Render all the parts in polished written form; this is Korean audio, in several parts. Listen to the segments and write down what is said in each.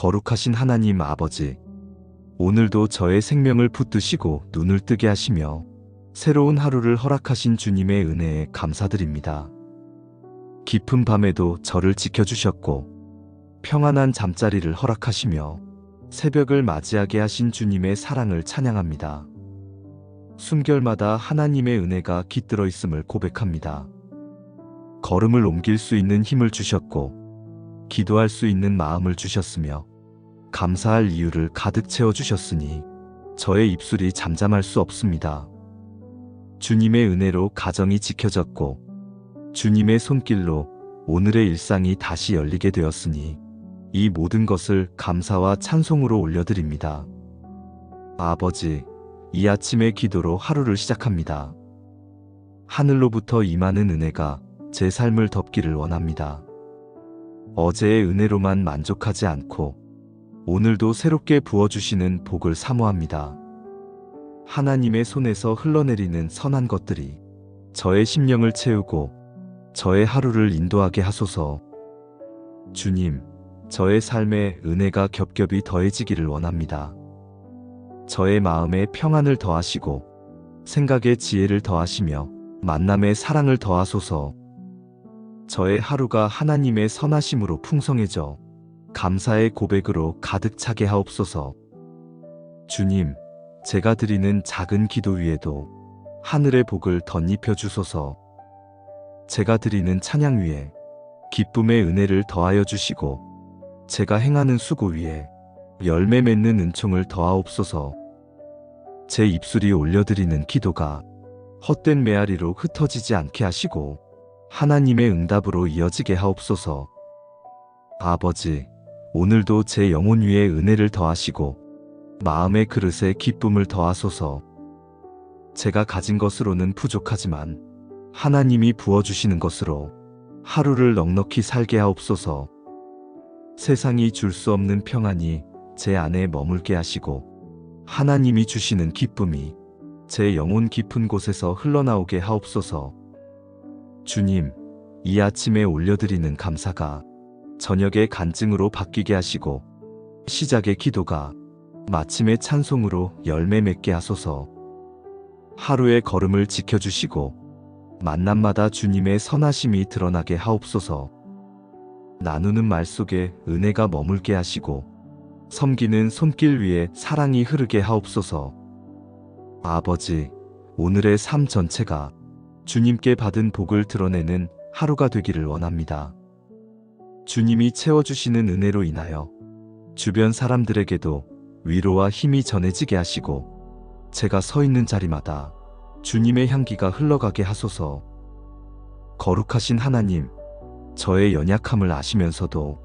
거룩하신 하나님 아버지, 오늘도 저의 생명을 붙드시고 눈을 뜨게 하시며 새로운 하루를 허락하신 주님의 은혜에 감사드립니다. 깊은 밤에도 저를 지켜주셨고 평안한 잠자리를 허락하시며 새벽을 맞이하게 하신 주님의 사랑을 찬양합니다. 숨결마다 하나님의 은혜가 깃들어 있음을 고백합니다. 걸음을 옮길 수 있는 힘을 주셨고 기도할 수 있는 마음을 주셨으며 감사할 이유를 가득 채워주셨으니 저의 입술이 잠잠할 수 없습니다. 주님의 은혜로 가정이 지켜졌고 주님의 손길로 오늘의 일상이 다시 열리게 되었으니 이 모든 것을 감사와 찬송으로 올려드립니다. 아버지, 이 아침의 기도로 하루를 시작합니다. 하늘로부터 임하는 은혜가 제 삶을 덮기를 원합니다. 어제의 은혜로만 만족하지 않고 오늘도 새롭게 부어주시는 복을 사모합니다. 하나님의 손에서 흘러내리는 선한 것들이 저의 심령을 채우고 저의 하루를 인도하게 하소서. 주님, 저의 삶에 은혜가 겹겹이 더해지기를 원합니다. 저의 마음에 평안을 더하시고 생각에 지혜를 더하시며 만남에 사랑을 더하소서. 저의 하루가 하나님의 선하심으로 풍성해져 감사의 고백으로 가득 차게 하옵소서. 주님, 제가 드리는 작은 기도 위에도 하늘의 복을 덧입혀 주소서. 제가 드리는 찬양 위에 기쁨의 은혜를 더하여 주시고 제가 행하는 수고 위에 열매 맺는 은총을 더하옵소서. 제 입술이 올려드리는 기도가 헛된 메아리로 흩어지지 않게 하시고 하나님의 응답으로 이어지게 하옵소서. 아버지, 오늘도 제 영혼 위에 은혜를 더하시고 마음의 그릇에 기쁨을 더하소서. 제가 가진 것으로는 부족하지만 하나님이 부어주시는 것으로 하루를 넉넉히 살게 하옵소서. 세상이 줄 수 없는 평안이 제 안에 머물게 하시고 하나님이 주시는 기쁨이 제 영혼 깊은 곳에서 흘러나오게 하옵소서. 주님, 이 아침에 올려드리는 감사가 저녁의 간증으로 바뀌게 하시고 시작의 기도가 마침의 찬송으로 열매 맺게 하소서. 하루의 걸음을 지켜주시고 만남마다 주님의 선하심이 드러나게 하옵소서. 나누는 말 속에 은혜가 머물게 하시고 섬기는 손길 위에 사랑이 흐르게 하옵소서. 아버지, 오늘의 삶 전체가 주님께 받은 복을 드러내는 하루가 되기를 원합니다. 주님이 채워주시는 은혜로 인하여 주변 사람들에게도 위로와 힘이 전해지게 하시고 제가 서 있는 자리마다 주님의 향기가 흘러가게 하소서. 거룩하신 하나님, 저의 연약함을 아시면서도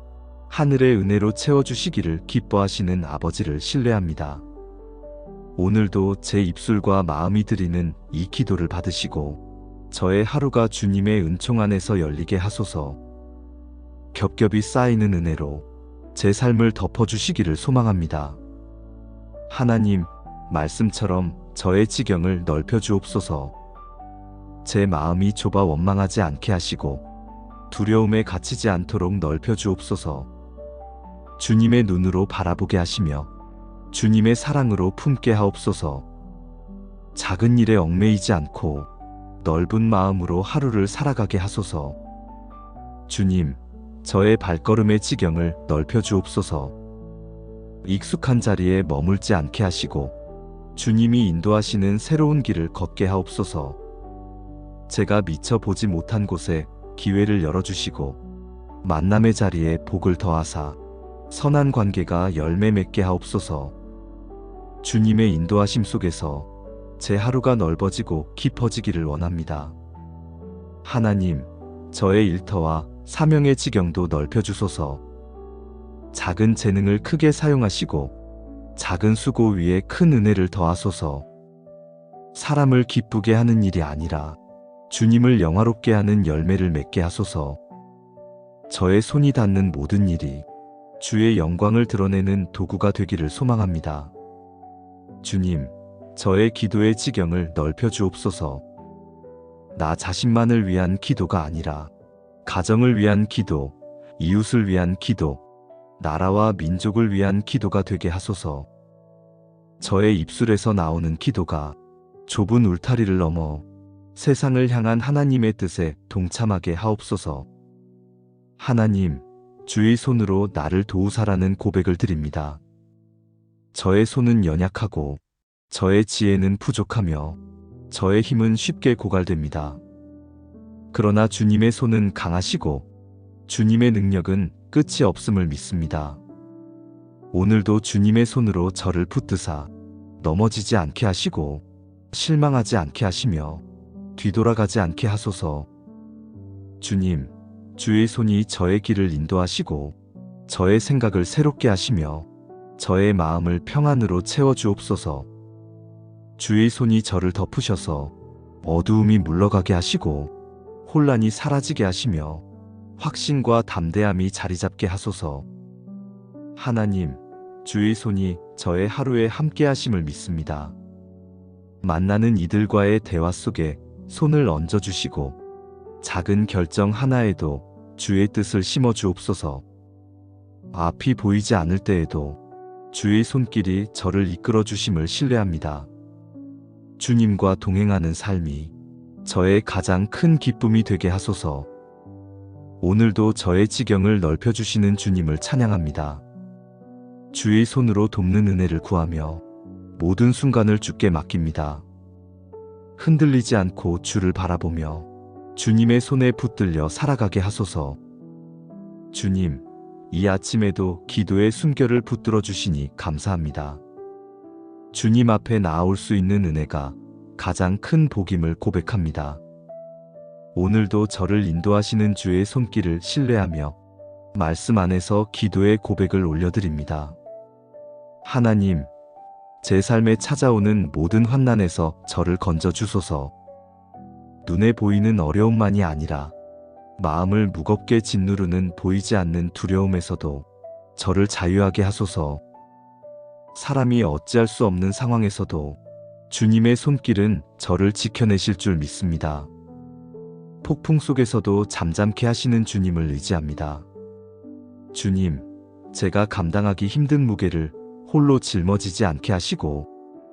하늘의 은혜로 채워주시기를 기뻐하시는 아버지를 신뢰합니다. 오늘도 제 입술과 마음이 드리는 이 기도를 받으시고 저의 하루가 주님의 은총 안에서 열리게 하소서. 겹겹이 쌓이는 은혜로 제 삶을 덮어주시기를 소망합니다. 하나님, 말씀처럼 저의 지경을 넓혀주옵소서. 제 마음이 좁아 원망하지 않게 하시고 두려움에 갇히지 않도록 넓혀주옵소서. 주님의 눈으로 바라보게 하시며 주님의 사랑으로 품게 하옵소서. 작은 일에 얽매이지 않고 넓은 마음으로 하루를 살아가게 하소서. 주님, 저의 발걸음의 지경을 넓혀주옵소서. 익숙한 자리에 머물지 않게 하시고 주님이 인도하시는 새로운 길을 걷게 하옵소서. 제가 미처 보지 못한 곳에 기회를 열어주시고 만남의 자리에 복을 더하사 선한 관계가 열매 맺게 하옵소서. 주님의 인도하심 속에서 제 하루가 넓어지고 깊어지기를 원합니다. 하나님, 저의 일터와 사명의 지경도 넓혀주소서. 작은 재능을 크게 사용하시고 작은 수고 위에 큰 은혜를 더하소서. 사람을 기쁘게 하는 일이 아니라 주님을 영화롭게 하는 열매를 맺게 하소서. 저의 손이 닿는 모든 일이 주의 영광을 드러내는 도구가 되기를 소망합니다. 주님, 저의 기도의 지경을 넓혀주옵소서. 나 자신만을 위한 기도가 아니라 가정을 위한 기도, 이웃을 위한 기도, 나라와 민족을 위한 기도가 되게 하소서. 저의 입술에서 나오는 기도가 좁은 울타리를 넘어 세상을 향한 하나님의 뜻에 동참하게 하옵소서. 하나님, 주의 손으로 나를 도우사라는 고백을 드립니다. 저의 손은 연약하고 저의 지혜는 부족하며 저의 힘은 쉽게 고갈됩니다. 그러나 주님의 손은 강하시고 주님의 능력은 끝이 없음을 믿습니다. 오늘도 주님의 손으로 저를 붙드사 넘어지지 않게 하시고 실망하지 않게 하시며 뒤돌아가지 않게 하소서. 주님, 주의 손이 저의 길을 인도하시고 저의 생각을 새롭게 하시며 저의 마음을 평안으로 채워주옵소서. 주의 손이 저를 덮으셔서 어두움이 물러가게 하시고 혼란이 사라지게 하시며 확신과 담대함이 자리 잡게 하소서. 하나님, 주의 손이 저의 하루에 함께 하심을 믿습니다. 만나는 이들과의 대화 속에 손을 얹어주시고 작은 결정 하나에도 주의 뜻을 심어주옵소서. 앞이 보이지 않을 때에도 주의 손길이 저를 이끌어 주심을 신뢰합니다. 주님과 동행하는 삶이 저의 가장 큰 기쁨이 되게 하소서. 오늘도 저의 지경을 넓혀주시는 주님을 찬양합니다. 주의 손으로 돕는 은혜를 구하며 모든 순간을 주께 맡깁니다. 흔들리지 않고 주를 바라보며 주님의 손에 붙들려 살아가게 하소서. 주님, 이 아침에도 기도의 숨결을 붙들어 주시니 감사합니다. 주님 앞에 나아올 수 있는 은혜가 가장 큰 복임을 고백합니다. 오늘도 저를 인도하시는 주의 손길을 신뢰하며 말씀 안에서 기도의 고백을 올려드립니다. 하나님, 제 삶에 찾아오는 모든 환난에서 저를 건져 주소서. 눈에 보이는 어려움만이 아니라 마음을 무겁게 짓누르는 보이지 않는 두려움에서도 저를 자유하게 하소서. 사람이 어찌할 수 없는 상황에서도 주님의 손길은 저를 지켜내실 줄 믿습니다. 폭풍 속에서도 잠잠케 하시는 주님을 의지합니다. 주님, 제가 감당하기 힘든 무게를 홀로 짊어지지 않게 하시고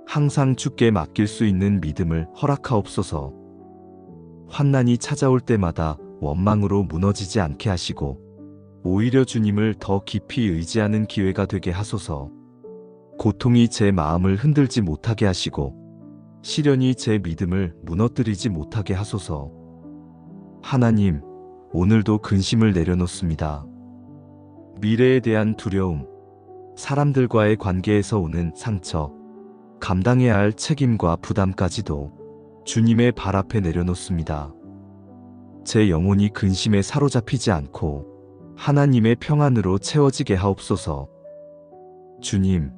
항상 주께 맡길 수 있는 믿음을 허락하옵소서. 환난이 찾아올 때마다 원망으로 무너지지 않게 하시고 오히려 주님을 더 깊이 의지하는 기회가 되게 하소서. 고통이 제 마음을 흔들지 못하게 하시고 시련이 제 믿음을 무너뜨리지 못하게 하소서. 하나님, 오늘도 근심을 내려놓습니다. 미래에 대한 두려움, 사람들과의 관계에서 오는 상처, 감당해야 할 책임과 부담까지도 주님의 발 앞에 내려놓습니다. 제 영혼이 근심에 사로잡히지 않고 하나님의 평안으로 채워지게 하옵소서. 주님,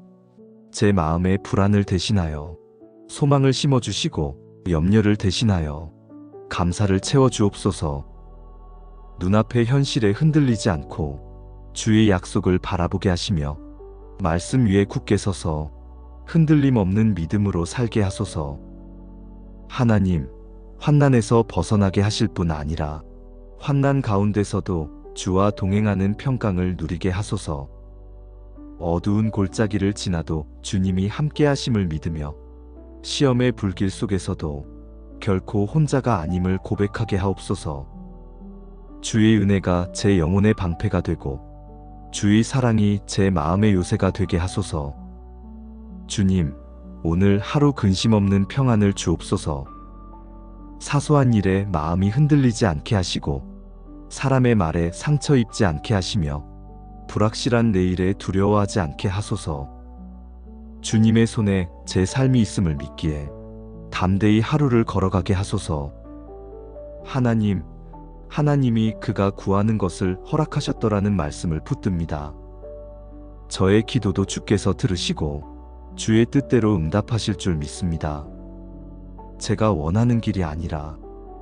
제 마음에 불안을 대신하여 소망을 심어주시고 염려를 대신하여 감사를 채워주옵소서. 눈앞의 현실에 흔들리지 않고 주의 약속을 바라보게 하시며 말씀 위에 굳게 서서 흔들림 없는 믿음으로 살게 하소서. 하나님, 환난에서 벗어나게 하실 뿐 아니라 환난 가운데서도 주와 동행하는 평강을 누리게 하소서. 어두운 골짜기를 지나도 주님이 함께 하심을 믿으며 시험의 불길 속에서도 결코 혼자가 아님을 고백하게 하옵소서. 주의 은혜가 제 영혼의 방패가 되고 주의 사랑이 제 마음의 요새가 되게 하소서. 주님, 오늘 하루 근심 없는 평안을 주옵소서. 사소한 일에 마음이 흔들리지 않게 하시고 사람의 말에 상처 입지 않게 하시며 불확실한 내일에 두려워하지 않게 하소서. 주님의 손에 제 삶이 있음을 믿기에 담대히 하루를 걸어가게 하소서. 하나님, 하나님이 그가 구하는 것을 허락하셨더라는 말씀을 붙듭니다. 저의 기도도 주께서 들으시고 주의 뜻대로 응답하실 줄 믿습니다. 제가 원하는 길이 아니라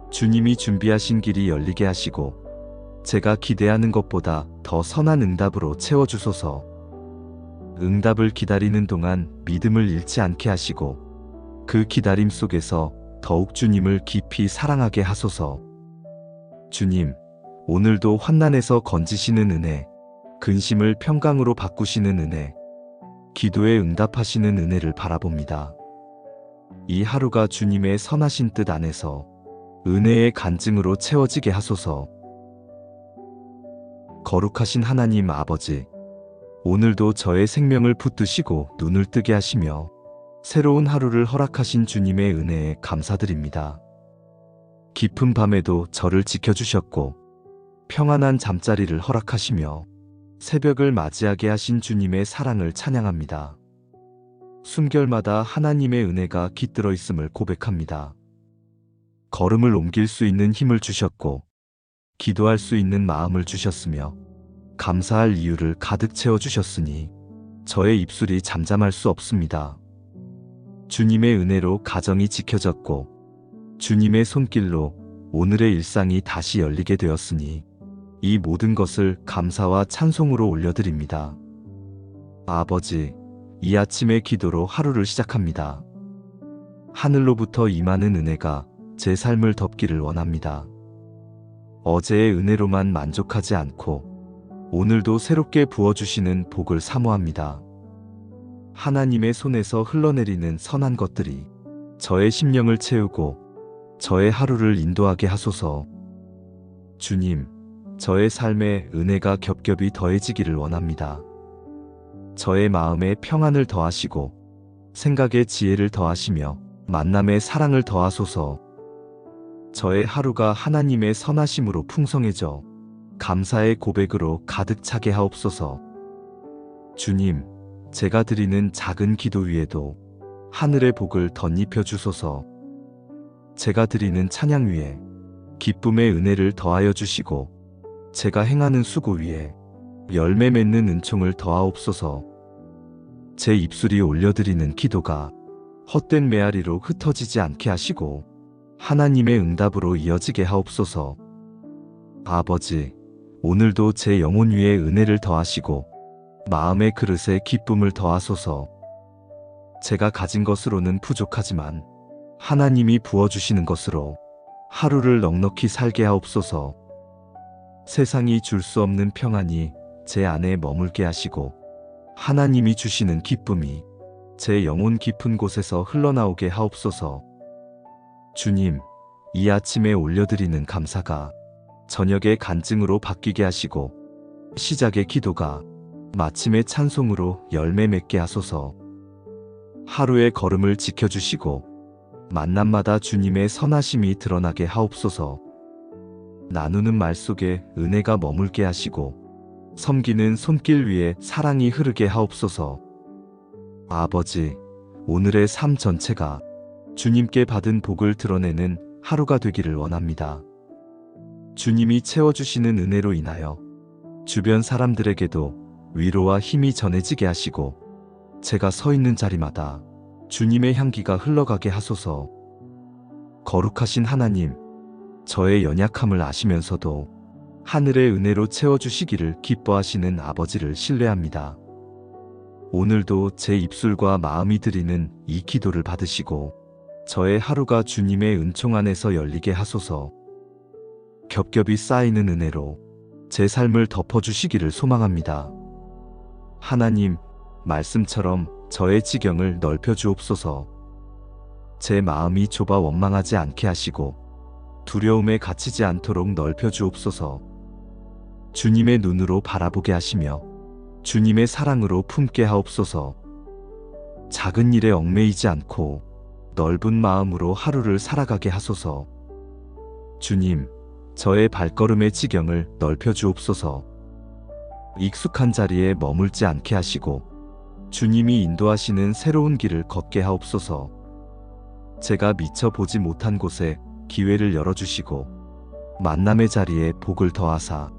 주님이 준비하신 길이 열리게 하시고 제가 기대하는 것보다 더 선한 응답으로 채워주소서. 응답을 기다리는 동안 믿음을 잃지 않게 하시고 그 기다림 속에서 더욱 주님을 깊이 사랑하게 하소서. 주님, 오늘도 환난에서 건지시는 은혜, 근심을 평강으로 바꾸시는 은혜, 기도에 응답하시는 은혜를 바라봅니다. 이 하루가 주님의 선하신 뜻 안에서 은혜의 간증으로 채워지게 하소서. 거룩하신 하나님 아버지, 오늘도 저의 생명을 붙드시고 눈을 뜨게 하시며 새로운 하루를 허락하신 주님의 은혜에 감사드립니다. 깊은 밤에도 저를 지켜주셨고 평안한 잠자리를 허락하시며 새벽을 맞이하게 하신 주님의 사랑을 찬양합니다. 숨결마다 하나님의 은혜가 깃들어 있음을 고백합니다. 걸음을 옮길 수 있는 힘을 주셨고 기도할 수 있는 마음을 주셨으며 감사할 이유를 가득 채워주셨으니 저의 입술이 잠잠할 수 없습니다. 주님의 은혜로 가정이 지켜졌고 주님의 손길로 오늘의 일상이 다시 열리게 되었으니 이 모든 것을 감사와 찬송으로 올려드립니다. 아버지, 이 아침의 기도로 하루를 시작합니다. 하늘로부터 임하는 은혜가 제 삶을 덮기를 원합니다. 어제의 은혜로만 만족하지 않고 오늘도 새롭게 부어주시는 복을 사모합니다. 하나님의 손에서 흘러내리는 선한 것들이 저의 심령을 채우고 저의 하루를 인도하게 하소서. 주님, 저의 삶에 은혜가 겹겹이 더해지기를 원합니다. 저의 마음에 평안을 더하시고 생각에 지혜를 더하시며 만남에 사랑을 더하소서. 저의 하루가 하나님의 선하심으로 풍성해져 감사의 고백으로 가득 차게 하옵소서. 주님, 제가 드리는 작은 기도 위에도 하늘의 복을 덧입혀 주소서. 제가 드리는 찬양 위에 기쁨의 은혜를 더하여 주시고 제가 행하는 수고 위에 열매 맺는 은총을 더하옵소서. 제 입술이 올려드리는 기도가 헛된 메아리로 흩어지지 않게 하시고 하나님의 응답으로 이어지게 하옵소서. 아버지, 오늘도 제 영혼 위에 은혜를 더하시고 마음의 그릇에 기쁨을 더하소서. 제가 가진 것으로는 부족하지만 하나님이 부어주시는 것으로 하루를 넉넉히 살게 하옵소서. 세상이 줄 수 없는 평안이 제 안에 머물게 하시고 하나님이 주시는 기쁨이 제 영혼 깊은 곳에서 흘러나오게 하옵소서. 주님, 이 아침에 올려드리는 감사가 저녁의 간증으로 바뀌게 하시고 시작의 기도가 마침의 찬송으로 열매 맺게 하소서. 하루의 걸음을 지켜주시고 만남마다 주님의 선하심이 드러나게 하옵소서. 나누는 말 속에 은혜가 머물게 하시고 섬기는 손길 위에 사랑이 흐르게 하옵소서. 아버지, 오늘의 삶 전체가 주님께 받은 복을 드러내는 하루가 되기를 원합니다. 주님이 채워주시는 은혜로 인하여 주변 사람들에게도 위로와 힘이 전해지게 하시고 제가 서 있는 자리마다 주님의 향기가 흘러가게 하소서. 거룩하신 하나님, 저의 연약함을 아시면서도 하늘의 은혜로 채워주시기를 기뻐하시는 아버지를 신뢰합니다. 오늘도 제 입술과 마음이 드리는 이 기도를 받으시고 저의 하루가 주님의 은총 안에서 열리게 하소서. 겹겹이 쌓이는 은혜로 제 삶을 덮어주시기를 소망합니다. 하나님, 말씀처럼 저의 지경을 넓혀 주옵소서. 제 마음이 좁아 원망하지 않게 하시고 두려움에 갇히지 않도록 넓혀 주옵소서. 주님의 눈으로 바라보게 하시며 주님의 사랑으로 품게 하옵소서. 작은 일에 얽매이지 않고 넓은 마음으로 하루를 살아가게 하소서. 주님, 저의 발걸음의 지경을 넓혀 주옵소서. 익숙한 자리에 머물지 않게 하시고 주님이 인도하시는 새로운 길을 걷게 하옵소서. 제가 미처 보지 못한 곳에 기회를 열어주시고 만남의 자리에 복을 더하사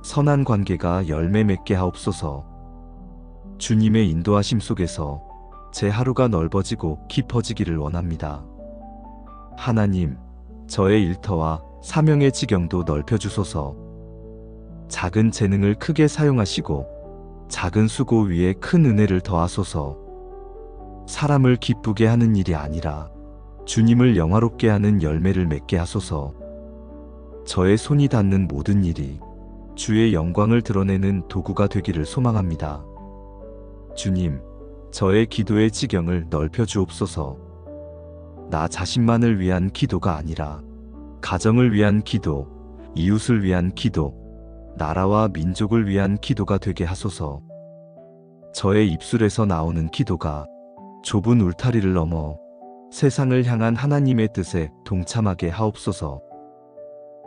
선한 관계가 열매 맺게 하옵소서. 주님의 인도하심 속에서 제 하루가 넓어지고 깊어지기를 원합니다. 하나님, 저의 일터와 사명의 지경도 넓혀주소서. 작은 재능을 크게 사용하시고 작은 수고 위에 큰 은혜를 더하소서. 사람을 기쁘게 하는 일이 아니라 주님을 영화롭게 하는 열매를 맺게 하소서. 저의 손이 닿는 모든 일이 주의 영광을 드러내는 도구가 되기를 소망합니다. 주님, 저의 기도의 지경을 넓혀 주옵소서. 나 자신만을 위한 기도가 아니라 가정을 위한 기도, 이웃을 위한 기도, 나라와 민족을 위한 기도가 되게 하소서. 저의 입술에서 나오는 기도가 좁은 울타리를 넘어 세상을 향한 하나님의 뜻에 동참하게 하옵소서.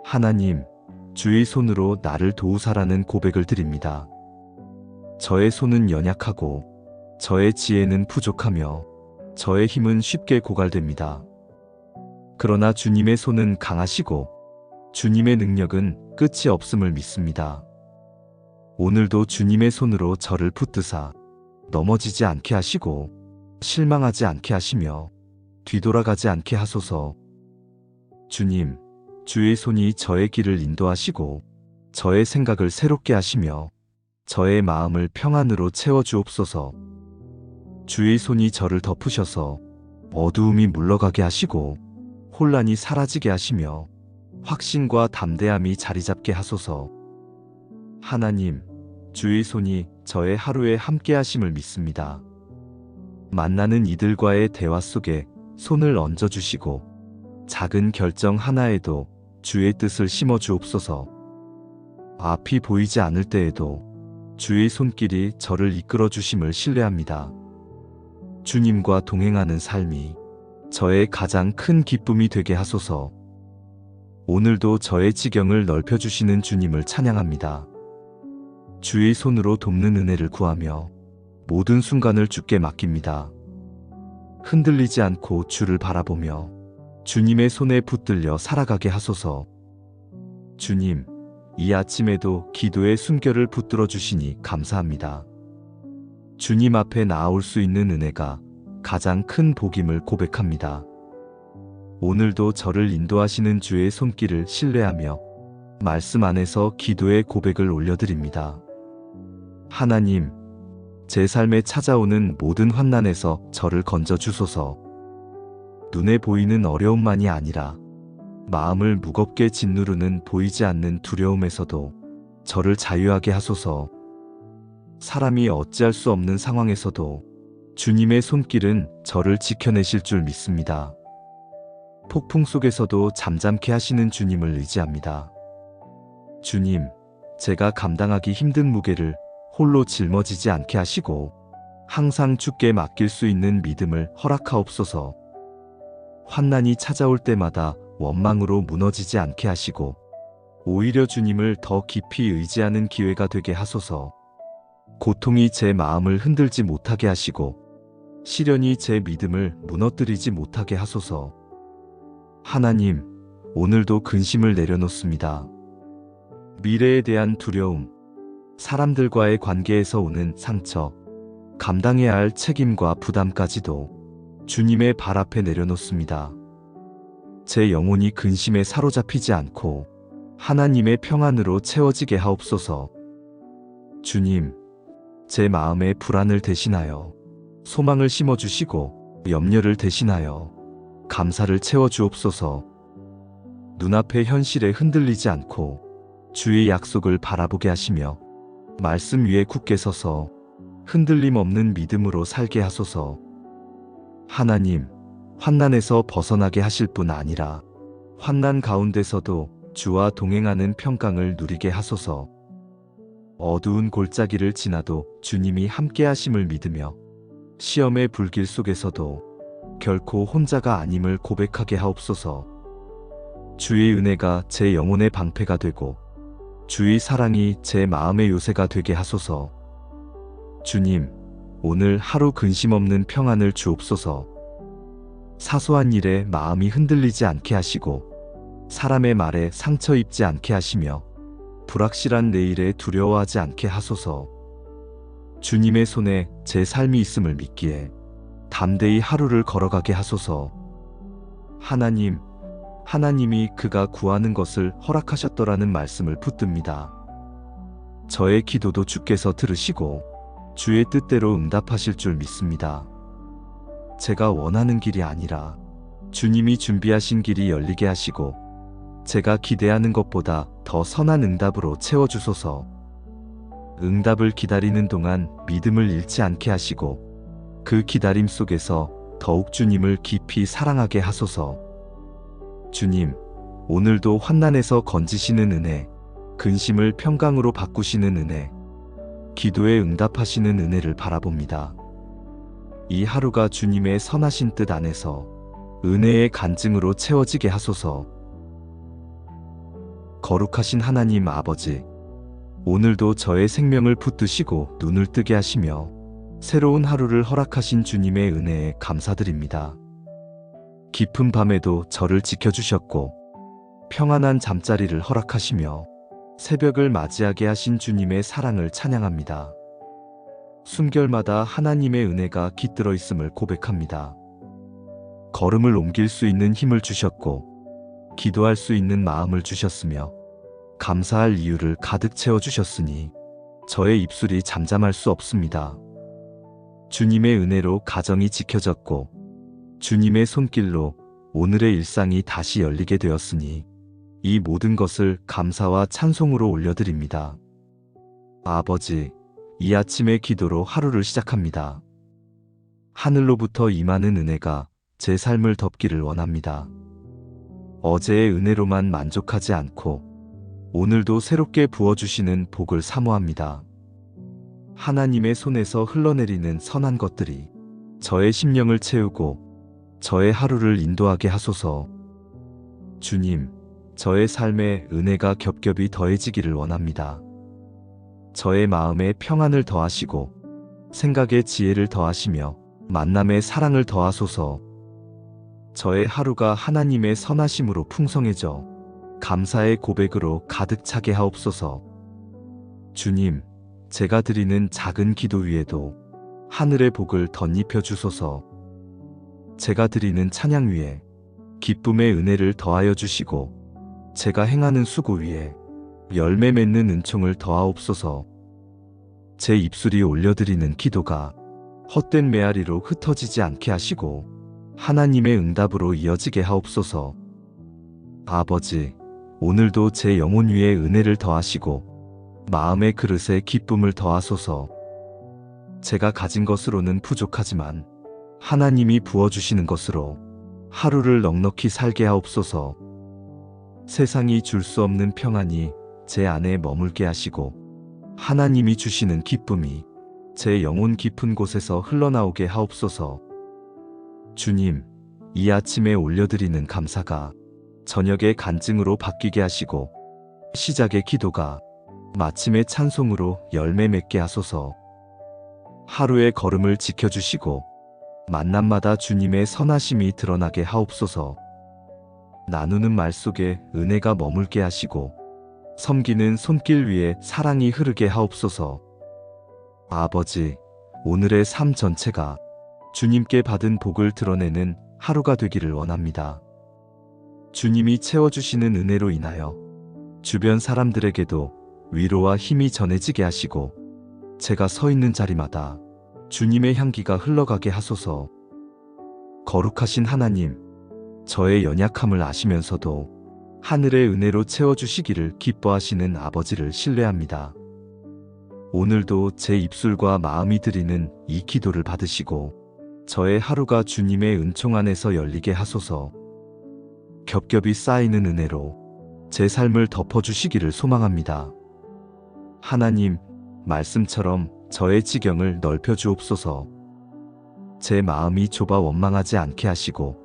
하나님, 주의 손으로 나를 도우사라는 고백을 드립니다. 저의 손은 연약하고 저의 지혜는 부족하며 저의 힘은 쉽게 고갈됩니다. 그러나 주님의 손은 강하시고 주님의 능력은 끝이 없음을 믿습니다. 오늘도 주님의 손으로 저를 붙드사 넘어지지 않게 하시고 실망하지 않게 하시며 뒤돌아가지 않게 하소서. 주님, 주의 손이 저의 길을 인도하시고 저의 생각을 새롭게 하시며 저의 마음을 평안으로 채워주옵소서. 주의 손이 저를 덮으셔서 어두움이 물러가게 하시고 혼란이 사라지게 하시며 확신과 담대함이 자리 잡게 하소서. 하나님, 주의 손이 저의 하루에 함께 하심을 믿습니다. 만나는 이들과의 대화 속에 손을 얹어주시고 작은 결정 하나에도 주의 뜻을 심어 주옵소서. 앞이 보이지 않을 때에도 주의 손길이 저를 이끌어 주심을 신뢰합니다. 주님과 동행하는 삶이 저의 가장 큰 기쁨이 되게 하소서. 오늘도 저의 지경을 넓혀주시는 주님을 찬양합니다. 주의 손으로 돕는 은혜를 구하며 모든 순간을 주께 맡깁니다. 흔들리지 않고 주를 바라보며 주님의 손에 붙들려 살아가게 하소서. 주님, 이 아침에도 기도의 숨결을 붙들어 주시니 감사합니다. 주님 앞에 나아올 수 있는 은혜가 가장 큰 복임을 고백합니다. 오늘도 저를 인도하시는 주의 손길을 신뢰하며 말씀 안에서 기도의 고백을 올려드립니다. 하나님, 제 삶에 찾아오는 모든 환난에서 저를 건져 주소서. 눈에 보이는 어려움만이 아니라 마음을 무겁게 짓누르는 보이지 않는 두려움에서도 저를 자유하게 하소서. 사람이 어찌할 수 없는 상황에서도 주님의 손길은 저를 지켜내실 줄 믿습니다. 폭풍 속에서도 잠잠케 하시는 주님을 의지합니다. 주님, 제가 감당하기 힘든 무게를 홀로 짊어지지 않게 하시고 항상 주께 맡길 수 있는 믿음을 허락하옵소서. 환난이 찾아올 때마다 원망으로 무너지지 않게 하시고 오히려 주님을 더 깊이 의지하는 기회가 되게 하소서. 고통이 제 마음을 흔들지 못하게 하시고 시련이 제 믿음을 무너뜨리지 못하게 하소서. 하나님, 오늘도 근심을 내려놓습니다. 미래에 대한 두려움, 사람들과의 관계에서 오는 상처, 감당해야 할 책임과 부담까지도 주님의 발 앞에 내려놓습니다. 제 영혼이 근심에 사로잡히지 않고 하나님의 평안으로 채워지게 하옵소서. 주님, 제 마음에 불안을 대신하여 소망을 심어주시고 염려를 대신하여 감사를 채워주옵소서. 눈앞의 현실에 흔들리지 않고 주의 약속을 바라보게 하시며 말씀 위에 굳게 서서 흔들림 없는 믿음으로 살게 하소서. 하나님, 환난에서 벗어나게 하실 뿐 아니라 환난 가운데서도 주와 동행하는 평강을 누리게 하소서. 어두운 골짜기를 지나도 주님이 함께 하심을 믿으며 시험의 불길 속에서도 결코 혼자가 아님을 고백하게 하옵소서. 주의 은혜가 제 영혼의 방패가 되고 주의 사랑이 제 마음의 요새가 되게 하소서. 주님, 오늘 하루 근심 없는 평안을 주옵소서. 사소한 일에 마음이 흔들리지 않게 하시고 사람의 말에 상처 입지 않게 하시며 불확실한 내일에 두려워하지 않게 하소서. 주님의 손에 제 삶이 있음을 믿기에 담대히 하루를 걸어가게 하소서. 하나님, 하나님이 그가 구하는 것을 허락하셨더라는 말씀을 붙듭니다. 저의 기도도 주께서 들으시고 주의 뜻대로 응답하실 줄 믿습니다. 제가 원하는 길이 아니라 주님이 준비하신 길이 열리게 하시고 제가 기대하는 것보다 더 선한 응답으로 채워주소서. 응답을 기다리는 동안 믿음을 잃지 않게 하시고 그 기다림 속에서 더욱 주님을 깊이 사랑하게 하소서. 주님, 오늘도 환난에서 건지시는 은혜, 근심을 평강으로 바꾸시는 은혜, 기도에 응답하시는 은혜를 바라봅니다. 이 하루가 주님의 선하신 뜻 안에서 은혜의 간증으로 채워지게 하소서. 거룩하신 하나님 아버지, 오늘도 저의 생명을 붙드시고 눈을 뜨게 하시며 새로운 하루를 허락하신 주님의 은혜에 감사드립니다. 깊은 밤에도 저를 지켜주셨고 평안한 잠자리를 허락하시며 새벽을 맞이하게 하신 주님의 사랑을 찬양합니다. 숨결마다 하나님의 은혜가 깃들어 있음을 고백합니다. 걸음을 옮길 수 있는 힘을 주셨고 기도할 수 있는 마음을 주셨으며 감사할 이유를 가득 채워주셨으니 저의 입술이 잠잠할 수 없습니다. 주님의 은혜로 가정이 지켜졌고 주님의 손길로 오늘의 일상이 다시 열리게 되었으니 이 모든 것을 감사와 찬송으로 올려드립니다. 아버지, 이 아침의 기도로 하루를 시작합니다. 하늘로부터 임하는 은혜가 제 삶을 덮기를 원합니다. 어제의 은혜로만 만족하지 않고 오늘도 새롭게 부어주시는 복을 사모합니다. 하나님의 손에서 흘러내리는 선한 것들이 저의 심령을 채우고 저의 하루를 인도하게 하소서. 주님, 저의 삶에 은혜가 겹겹이 더해지기를 원합니다. 저의 마음에 평안을 더하시고 생각에 지혜를 더하시며 만남에 사랑을 더하소서. 저의 하루가 하나님의 선하심으로 풍성해져 감사의 고백으로 가득 차게 하옵소서. 주님, 제가 드리는 작은 기도 위에도 하늘의 복을 덧입혀 주소서. 제가 드리는 찬양 위에 기쁨의 은혜를 더하여 주시고 제가 행하는 수고 위에 열매 맺는 은총을 더하옵소서. 제 입술이 올려드리는 기도가 헛된 메아리로 흩어지지 않게 하시고 하나님의 응답으로 이어지게 하옵소서. 아버지, 오늘도 제 영혼 위에 은혜를 더하시고 마음의 그릇에 기쁨을 더하소서. 제가 가진 것으로는 부족하지만 하나님이 부어주시는 것으로 하루를 넉넉히 살게 하옵소서. 세상이 줄 수 없는 평안이 제 안에 머물게 하시고 하나님이 주시는 기쁨이 제 영혼 깊은 곳에서 흘러나오게 하옵소서. 주님, 이 아침에 올려드리는 감사가 저녁의 간증으로 바뀌게 하시고 시작의 기도가 마침의 찬송으로 열매 맺게 하소서. 하루의 걸음을 지켜주시고 만남마다 주님의 선하심이 드러나게 하옵소서. 나누는 말 속에 은혜가 머물게 하시고 섬기는 손길 위에 사랑이 흐르게 하옵소서. 아버지, 오늘의 삶 전체가 주님께 받은 복을 드러내는 하루가 되기를 원합니다. 주님이 채워주시는 은혜로 인하여 주변 사람들에게도 위로와 힘이 전해지게 하시고 제가 서 있는 자리마다 주님의 향기가 흘러가게 하소서. 거룩하신 하나님, 저의 연약함을 아시면서도 하늘의 은혜로 채워주시기를 기뻐하시는 아버지를 신뢰합니다. 오늘도 제 입술과 마음이 드리는 이 기도를 받으시고 저의 하루가 주님의 은총 안에서 열리게 하소서. 겹겹이 쌓이는 은혜로 제 삶을 덮어주시기를 소망합니다. 하나님, 말씀처럼 저의 지경을 넓혀주옵소서. 제 마음이 좁아 원망하지 않게 하시고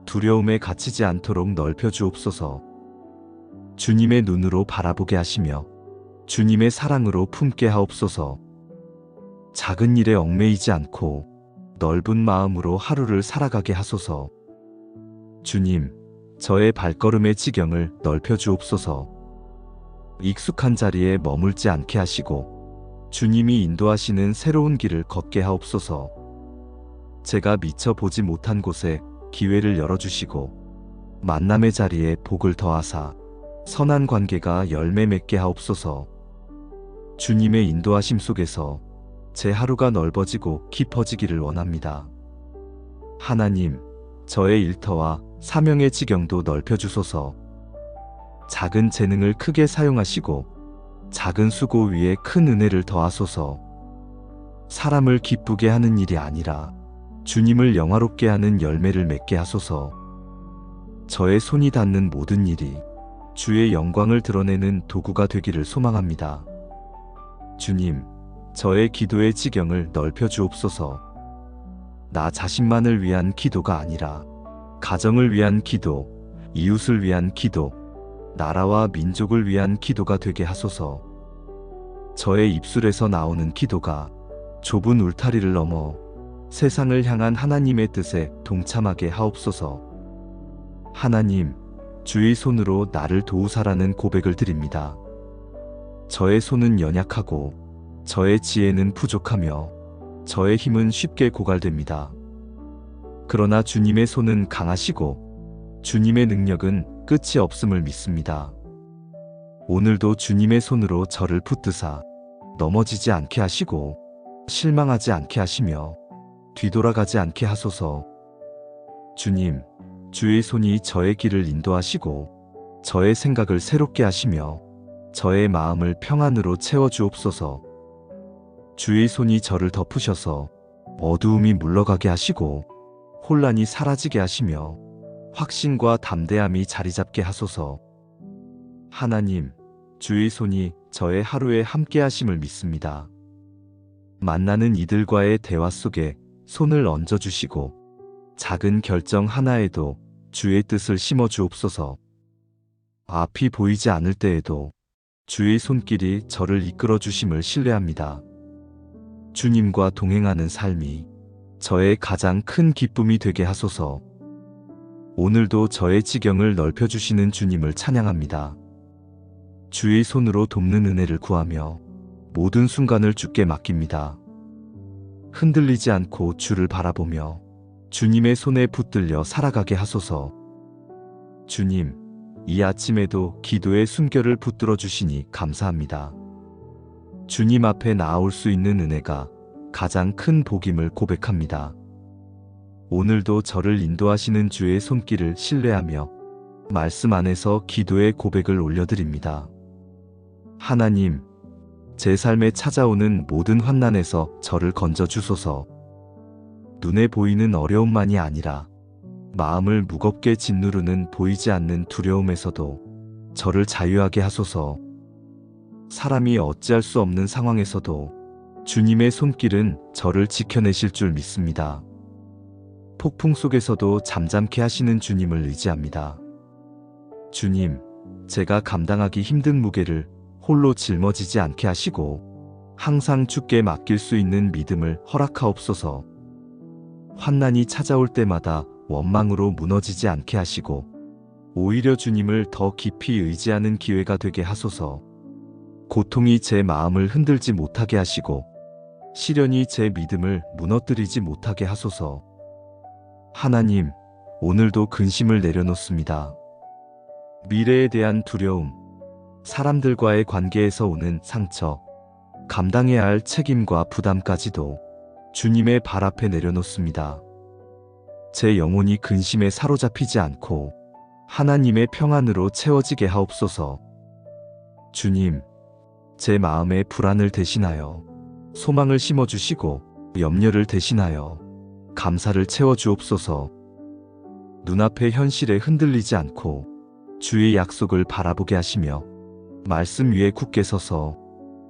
두려움에 갇히지 않도록 넓혀주옵소서. 주님의 눈으로 바라보게 하시며 주님의 사랑으로 품게 하옵소서. 작은 일에 얽매이지 않고 넓은 마음으로 하루를 살아가게 하소서. 주님, 저의 발걸음의 지경을 넓혀주옵소서. 익숙한 자리에 머물지 않게 하시고 주님이 인도하시는 새로운 길을 걷게 하옵소서. 제가 미처 보지 못한 곳에 기회를 열어주시고 만남의 자리에 복을 더하사 선한 관계가 열매 맺게 하옵소서. 주님의 인도하심 속에서 제 하루가 넓어지고 깊어지기를 원합니다. 하나님, 저의 일터와 사명의 지경도 넓혀주소서. 작은 재능을 크게 사용하시고 작은 수고 위에 큰 은혜를 더하소서. 사람을 기쁘게 하는 일이 아니라 주님을 영화롭게 하는 열매를 맺게 하소서. 저의 손이 닿는 모든 일이 주의 영광을 드러내는 도구가 되기를 소망합니다. 주님, 저의 기도의 지경을 넓혀 주옵소서. 나 자신만을 위한 기도가 아니라 가정을 위한 기도, 이웃을 위한 기도, 나라와 민족을 위한 기도가 되게 하소서. 저의 입술에서 나오는 기도가 좁은 울타리를 넘어 세상을 향한 하나님의 뜻에 동참하게 하옵소서. 하나님, 주의 손으로 나를 도우사라는 고백을 드립니다. 저의 손은 연약하고 저의 지혜는 부족하며 저의 힘은 쉽게 고갈됩니다. 그러나 주님의 손은 강하시고 주님의 능력은 끝이 없음을 믿습니다. 오늘도 주님의 손으로 저를 붙드사 넘어지지 않게 하시고 실망하지 않게 하시며 뒤돌아가지 않게 하소서. 주님, 주의 손이 저의 길을 인도하시고 저의 생각을 새롭게 하시며 저의 마음을 평안으로 채워주옵소서. 주의 손이 저를 덮으셔서 어두움이 물러가게 하시고 혼란이 사라지게 하시며 확신과 담대함이 자리잡게 하소서. 하나님, 주의 손이 저의 하루에 함께 하심을 믿습니다. 만나는 이들과의 대화 속에 손을 얹어주시고 작은 결정 하나에도 주의 뜻을 심어 주옵소서. 앞이 보이지 않을 때에도 주의 손길이 저를 이끌어 주심을 신뢰합니다. 주님과 동행하는 삶이 저의 가장 큰 기쁨이 되게 하소서. 오늘도 저의 지경을 넓혀주시는 주님을 찬양합니다. 주의 손으로 돕는 은혜를 구하며 모든 순간을 주께 맡깁니다. 흔들리지 않고 주를 바라보며 주님의 손에 붙들려 살아가게 하소서. 주님, 이 아침에도 기도의 숨결을 붙들어 주시니 감사합니다. 주님 앞에 나아올 수 있는 은혜가 가장 큰 복임을 고백합니다. 오늘도 저를 인도하시는 주의 손길을 신뢰하며 말씀 안에서 기도의 고백을 올려드립니다. 하나님, 제 삶에 찾아오는 모든 환난에서 저를 건져 주소서. 눈에 보이는 어려움만이 아니라 마음을 무겁게 짓누르는 보이지 않는 두려움에서도 저를 자유하게 하소서. 사람이 어찌할 수 없는 상황에서도 주님의 손길은 저를 지켜내실 줄 믿습니다. 폭풍 속에서도 잠잠케 하시는 주님을 의지합니다. 주님, 제가 감당하기 힘든 무게를 홀로 짊어지지 않게 하시고 항상 주께 맡길 수 있는 믿음을 허락하옵소서. 환난이 찾아올 때마다 원망으로 무너지지 않게 하시고 오히려 주님을 더 깊이 의지하는 기회가 되게 하소서. 고통이 제 마음을 흔들지 못하게 하시고 시련이 제 믿음을 무너뜨리지 못하게 하소서. 하나님, 오늘도 근심을 내려놓습니다. 미래에 대한 두려움, 사람들과의 관계에서 오는 상처, 감당해야 할 책임과 부담까지도 주님의 발 앞에 내려놓습니다. 제 영혼이 근심에 사로잡히지 않고 하나님의 평안으로 채워지게 하옵소서. 주님, 제 마음에 불안을 대신하여 소망을 심어주시고 염려를 대신하여 감사를 채워주옵소서. 눈앞의 현실에 흔들리지 않고 주의 약속을 바라보게 하시며 말씀 위에 굳게 서서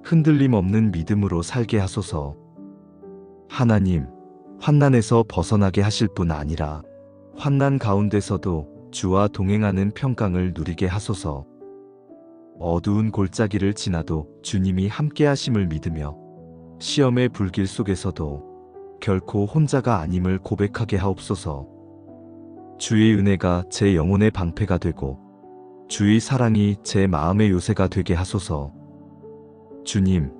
흔들림 없는 믿음으로 살게 하소서. 하나님, 환난에서 벗어나게 하실 뿐 아니라 환난 가운데서도 주와 동행하는 평강을 누리게 하소서. 어두운 골짜기를 지나도 주님이 함께 하심을 믿으며 시험의 불길 속에서도 결코 혼자가 아님을 고백하게 하옵소서. 주의 은혜가 제 영혼의 방패가 되고 주의 사랑이 제 마음의 요새가 되게 하소서. 주님,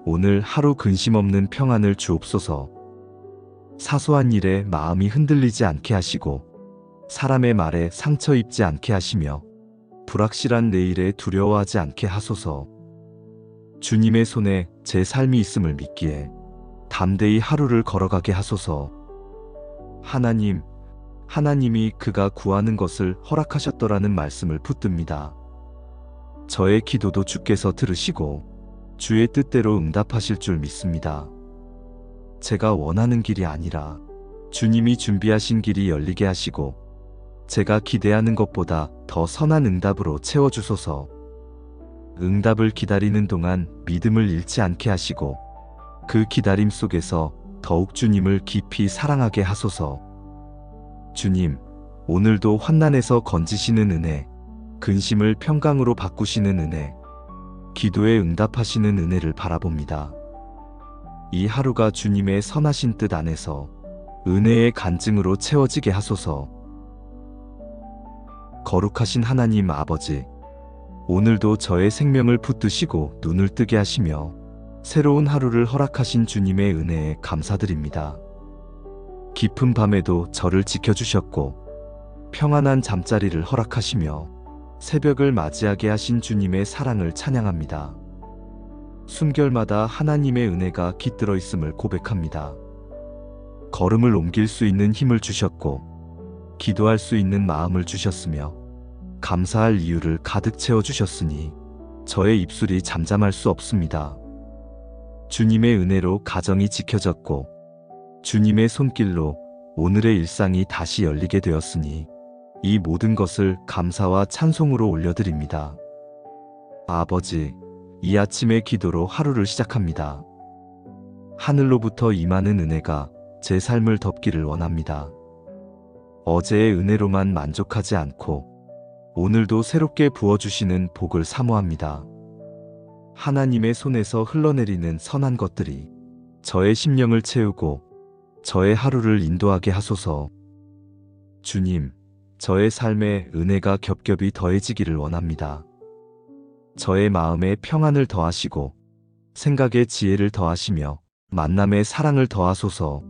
오늘 하루 근심 없는 평안을 주옵소서. 사소한 일에 마음이 흔들리지 않게 하시고 사람의 말에 상처 입지 않게 하시며 불확실한 내일에 두려워하지 않게 하소서. 주님의 손에 제 삶이 있음을 믿기에 담대히 하루를 걸어가게 하소서. 하나님, 하나님이 그가 구하는 것을 허락하셨더라는 말씀을 붙듭니다. 저의 기도도 주께서 들으시고 주의 뜻대로 응답하실 줄 믿습니다. 제가 원하는 길이 아니라 주님이 준비하신 길이 열리게 하시고 제가 기대하는 것보다 더 선한 응답으로 채워주소서. 응답을 기다리는 동안 믿음을 잃지 않게 하시고 그 기다림 속에서 더욱 주님을 깊이 사랑하게 하소서. 주님, 오늘도 환난에서 건지시는 은혜, 근심을 평강으로 바꾸시는 은혜, 기도에 응답하시는 은혜를 바라봅니다. 이 하루가 주님의 선하신 뜻 안에서 은혜의 간증으로 채워지게 하소서. 거룩하신 하나님 아버지, 오늘도 저의 생명을 붙드시고 눈을 뜨게 하시며 새로운 하루를 허락하신 주님의 은혜에 감사드립니다. 깊은 밤에도 저를 지켜주셨고 평안한 잠자리를 허락하시며 새벽을 맞이하게 하신 주님의 사랑을 찬양합니다. 숨결마다 하나님의 은혜가 깃들어 있음을 고백합니다. 걸음을 옮길 수 있는 힘을 주셨고 기도할 수 있는 마음을 주셨으며 감사할 이유를 가득 채워주셨으니 저의 입술이 잠잠할 수 없습니다. 주님의 은혜로 가정이 지켜졌고 주님의 손길로 오늘의 일상이 다시 열리게 되었으니 이 모든 것을 감사와 찬송으로 올려드립니다. 아버지, 이 아침의 기도로 하루를 시작합니다. 하늘로부터 임하는 은혜가 제 삶을 덮기를 원합니다. 어제의 은혜로만 만족하지 않고 오늘도 새롭게 부어주시는 복을 사모합니다. 하나님의 손에서 흘러내리는 선한 것들이 저의 심령을 채우고 저의 하루를 인도하게 하소서. 주님, 저의 삶에 은혜가 겹겹이 더해지기를 원합니다. 저의 마음에 평안을 더하시고 생각에 지혜를 더하시며 만남에 사랑을 더하소서.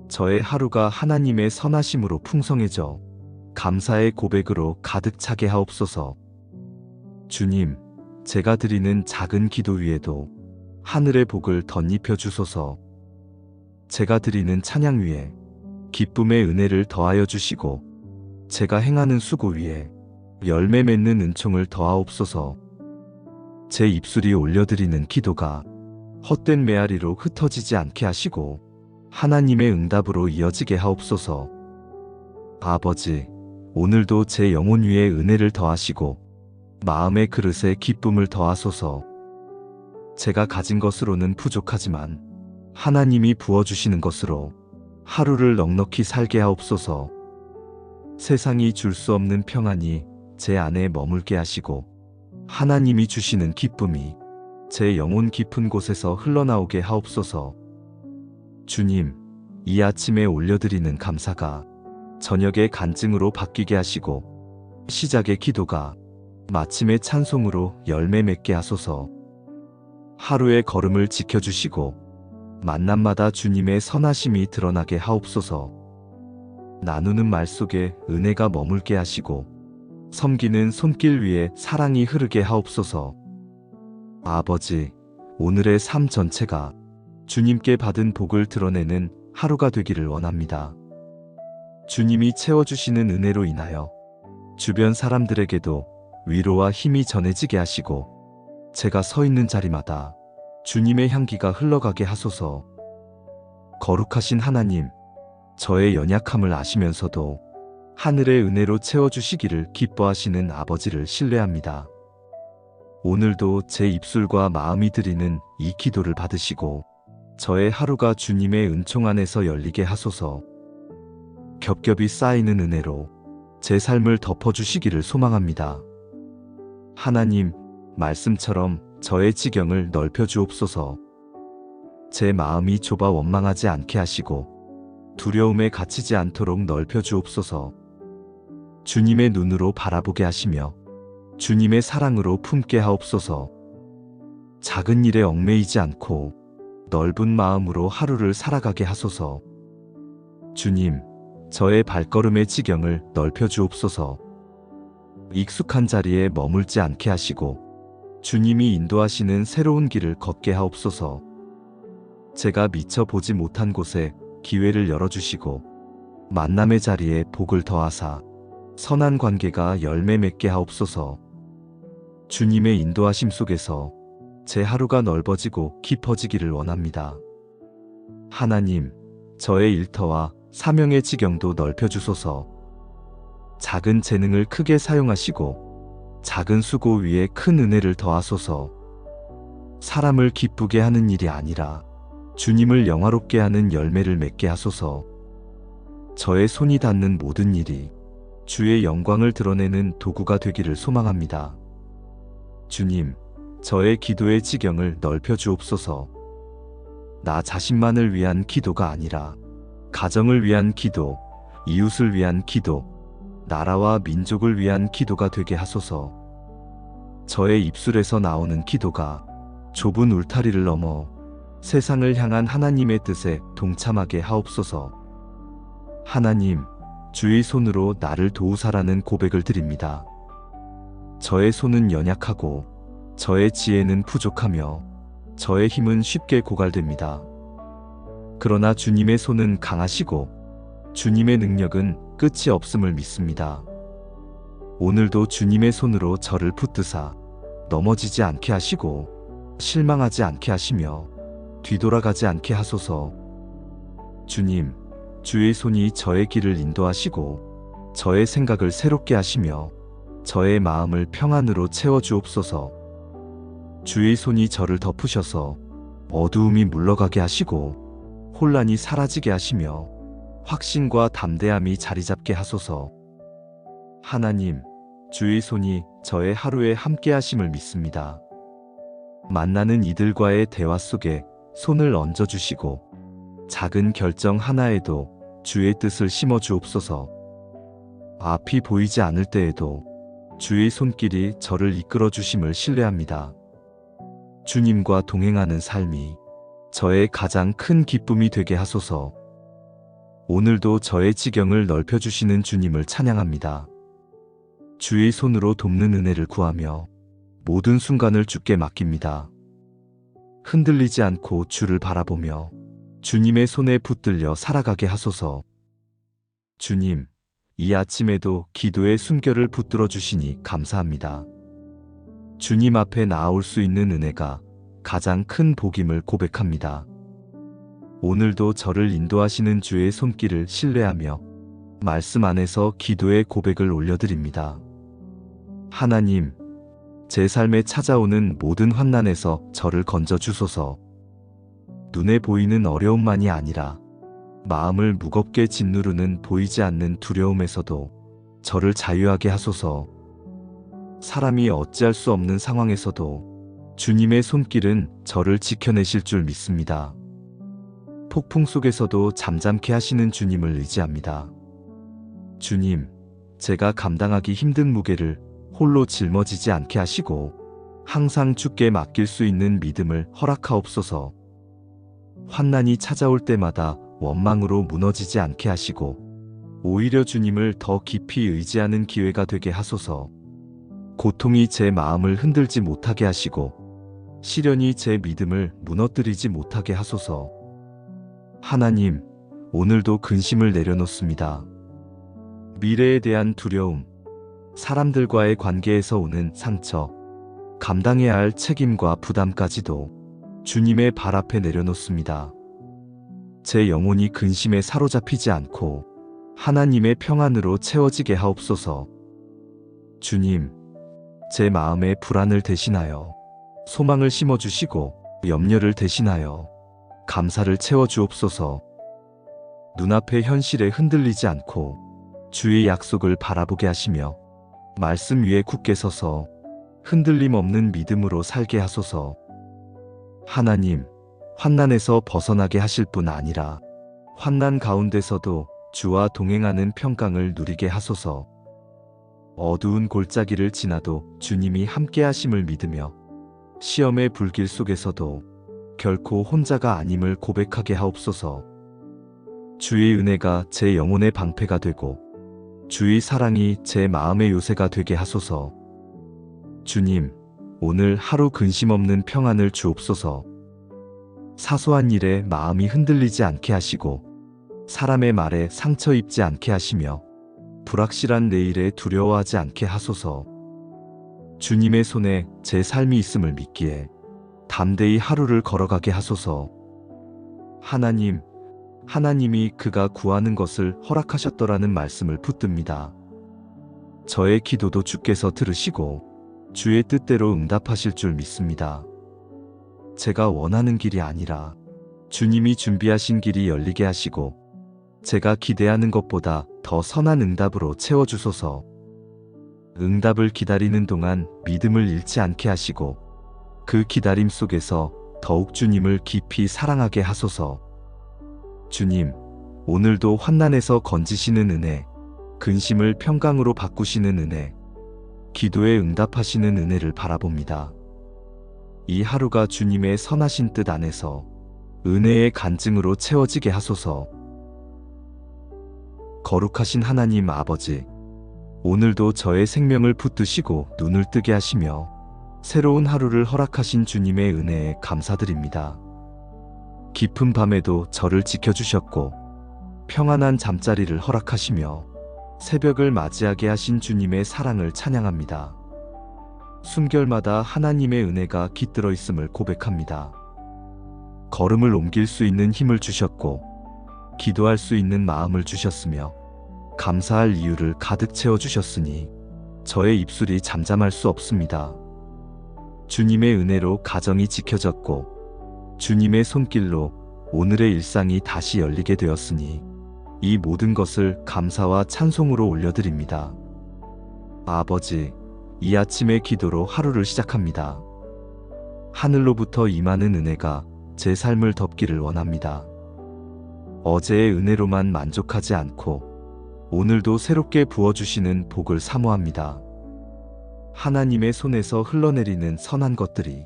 저의 하루가 하나님의 선하심으로 풍성해져 감사의 고백으로 가득 차게 하옵소서. 주님, 제가 드리는 작은 기도 위에도 하늘의 복을 덧입혀 주소서. 제가 드리는 찬양 위에 기쁨의 은혜를 더하여 주시고 제가 행하는 수고 위에 열매 맺는 은총을 더하옵소서. 제 입술이 올려드리는 기도가 헛된 메아리로 흩어지지 않게 하시고 하나님의 응답으로 이어지게 하옵소서. 아버지, 오늘도 제 영혼 위에 은혜를 더하시고 마음의 그릇에 기쁨을 더하소서. 제가 가진 것으로는 부족하지만 하나님이 부어주시는 것으로 하루를 넉넉히 살게 하옵소서. 세상이 줄 수 없는 평안이 제 안에 머물게 하시고 하나님이 주시는 기쁨이 제 영혼 깊은 곳에서 흘러나오게 하옵소서. 주님, 이 아침에 올려드리는 감사가 저녁의 간증으로 바뀌게 하시고 시작의 기도가 마침의 찬송으로 열매 맺게 하소서. 하루의 걸음을 지켜주시고 만남마다 주님의 선하심이 드러나게 하옵소서. 나누는 말 속에 은혜가 머물게 하시고 섬기는 손길 위에 사랑이 흐르게 하옵소서. 아버지, 오늘의 삶 전체가 주님께 받은 복을 드러내는 하루가 되기를 원합니다. 주님이 채워주시는 은혜로 인하여 주변 사람들에게도 위로와 힘이 전해지게 하시고 제가 서 있는 자리마다 주님의 향기가 흘러가게 하소서. 거룩하신 하나님, 저의 연약함을 아시면서도 하늘의 은혜로 채워주시기를 기뻐하시는 아버지를 신뢰합니다. 오늘도 제 입술과 마음이 드리는 이 기도를 받으시고 저의 하루가 주님의 은총 안에서 열리게 하소서. 겹겹이 쌓이는 은혜로 제 삶을 덮어주시기를 소망합니다. 하나님, 말씀처럼 저의 지경을 넓혀주옵소서. 제 마음이 좁아 원망하지 않게 하시고 두려움에 갇히지 않도록 넓혀주옵소서. 주님의 눈으로 바라보게 하시며 주님의 사랑으로 품게 하옵소서. 작은 일에 얽매이지 않고 넓은 마음으로 하루를 살아가게 하소서. 주님, 저의 발걸음의 지경을 넓혀주옵소서. 익숙한 자리에 머물지 않게 하시고 주님이 인도하시는 새로운 길을 걷게 하옵소서. 제가 미처 보지 못한 곳에 기회를 열어주시고 만남의 자리에 복을 더하사 선한 관계가 열매 맺게 하옵소서. 주님의 인도하심 속에서 제 하루가 넓어지고 깊어지기를 원합니다. 하나님, 저의 일터와 사명의 지경도 넓혀주소서. 작은 재능을 크게 사용하시고 작은 수고 위에 큰 은혜를 더하소서. 사람을 기쁘게 하는 일이 아니라 주님을 영화롭게 하는 열매를 맺게 하소서. 저의 손이 닿는 모든 일이 주의 영광을 드러내는 도구가 되기를 소망합니다. 주님, 저의 기도의 지경을 넓혀 주옵소서. 나 자신만을 위한 기도가 아니라 가정을 위한 기도, 이웃을 위한 기도, 나라와 민족을 위한 기도가 되게 하소서. 저의 입술에서 나오는 기도가 좁은 울타리를 넘어 세상을 향한 하나님의 뜻에 동참하게 하옵소서. 하나님, 주의 손으로 나를 도우사라는 고백을 드립니다. 저의 손은 연약하고 저의 지혜는 부족하며 저의 힘은 쉽게 고갈됩니다. 그러나 주님의 손은 강하시고 주님의 능력은 끝이 없음을 믿습니다. 오늘도 주님의 손으로 저를 붙드사 넘어지지 않게 하시고 실망하지 않게 하시며 뒤돌아가지 않게 하소서. 주님, 주의 손이 저의 길을 인도하시고 저의 생각을 새롭게 하시며 저의 마음을 평안으로 채워주옵소서. 주의 손이 저를 덮으셔서 어두움이 물러가게 하시고 혼란이 사라지게 하시며 확신과 담대함이 자리 잡게 하소서. 하나님, 주의 손이 저의 하루에 함께 하심을 믿습니다. 만나는 이들과의 대화 속에 손을 얹어주시고 작은 결정 하나에도 주의 뜻을 심어 주옵소서. 앞이 보이지 않을 때에도 주의 손길이 저를 이끌어 주심을 신뢰합니다. 주님과 동행하는 삶이 저의 가장 큰 기쁨이 되게 하소서. 오늘도 저의 지경을 넓혀주시는 주님을 찬양합니다. 주의 손으로 돕는 은혜를 구하며 모든 순간을 주께 맡깁니다. 흔들리지 않고 주를 바라보며 주님의 손에 붙들려 살아가게 하소서. 주님, 이 아침에도 기도의 숨결을 붙들어 주시니 감사합니다. 주님 앞에 나아올 수 있는 은혜가 가장 큰 복임을 고백합니다. 오늘도 저를 인도하시는 주의 손길을 신뢰하며 말씀 안에서 기도의 고백을 올려드립니다. 하나님, 제 삶에 찾아오는 모든 환난에서 저를 건져 주소서. 눈에 보이는 어려움만이 아니라 마음을 무겁게 짓누르는 보이지 않는 두려움에서도 저를 자유하게 하소서. 사람이 어찌할 수 없는 상황에서도 주님의 손길은 저를 지켜내실 줄 믿습니다. 폭풍 속에서도 잠잠케 하시는 주님을 의지합니다. 주님, 제가 감당하기 힘든 무게를 홀로 짊어지지 않게 하시고 항상 주께 맡길 수 있는 믿음을 허락하옵소서. 환난이 찾아올 때마다 원망으로 무너지지 않게 하시고 오히려 주님을 더 깊이 의지하는 기회가 되게 하소서. 고통이 제 마음을 흔들지 못하게 하시고 시련이 제 믿음을 무너뜨리지 못하게 하소서. 하나님, 오늘도 근심을 내려놓습니다. 미래에 대한 두려움, 사람들과의 관계에서 오는 상처, 감당해야 할 책임과 부담까지도 주님의 발 앞에 내려놓습니다. 제 영혼이 근심에 사로잡히지 않고 하나님의 평안으로 채워지게 하옵소서. 주님, 제 마음에 불안을 대신하여 소망을 심어주시고 염려를 대신하여 감사를 채워주옵소서. 눈앞의 현실에 흔들리지 않고 주의 약속을 바라보게 하시며 말씀 위에 굳게 서서 흔들림 없는 믿음으로 살게 하소서. 하나님, 환난에서 벗어나게 하실 뿐 아니라 환난 가운데서도 주와 동행하는 평강을 누리게 하소서. 어두운 골짜기를 지나도 주님이 함께 하심을 믿으며 시험의 불길 속에서도 결코 혼자가 아님을 고백하게 하옵소서. 주의 은혜가 제 영혼의 방패가 되고 주의 사랑이 제 마음의 요새가 되게 하소서. 주님, 오늘 하루 근심 없는 평안을 주옵소서. 사소한 일에 마음이 흔들리지 않게 하시고 사람의 말에 상처 입지 않게 하시며 불확실한 내일에 두려워하지 않게 하소서. 주님의 손에 제 삶이 있음을 믿기에 담대히 하루를 걸어가게 하소서. 하나님, 하나님이 그가 구하는 것을 허락하셨더라는 말씀을 붙듭니다. 저의 기도도 주께서 들으시고 주의 뜻대로 응답하실 줄 믿습니다. 제가 원하는 길이 아니라 주님이 준비하신 길이 열리게 하시고 제가 기대하는 것보다 더 선한 응답으로 채워주소서. 응답을 기다리는 동안 믿음을 잃지 않게 하시고 그 기다림 속에서 더욱 주님을 깊이 사랑하게 하소서. 주님, 오늘도 환난에서 건지시는 은혜, 근심을 평강으로 바꾸시는 은혜, 기도에 응답하시는 은혜를 바라봅니다. 이 하루가 주님의 선하신 뜻 안에서 은혜의 간증으로 채워지게 하소서. 거룩하신 하나님 아버지, 오늘도 저의 생명을 붙드시고 눈을 뜨게 하시며 새로운 하루를 허락하신 주님의 은혜에 감사드립니다. 깊은 밤에도 저를 지켜주셨고 평안한 잠자리를 허락하시며 새벽을 맞이하게 하신 주님의 사랑을 찬양합니다. 숨결마다 하나님의 은혜가 깃들어 있음을 고백합니다. 걸음을 옮길 수 있는 힘을 주셨고 기도할 수 있는 마음을 주셨으며 감사할 이유를 가득 채워주셨으니 저의 입술이 잠잠할 수 없습니다. 주님의 은혜로 가정이 지켜졌고 주님의 손길로 오늘의 일상이 다시 열리게 되었으니 이 모든 것을 감사와 찬송으로 올려드립니다. 아버지, 이 아침의 기도로 하루를 시작합니다. 하늘로부터 임하는 은혜가 제 삶을 덮기를 원합니다. 어제의 은혜로만 만족하지 않고 오늘도 새롭게 부어주시는 복을 사모합니다. 하나님의 손에서 흘러내리는 선한 것들이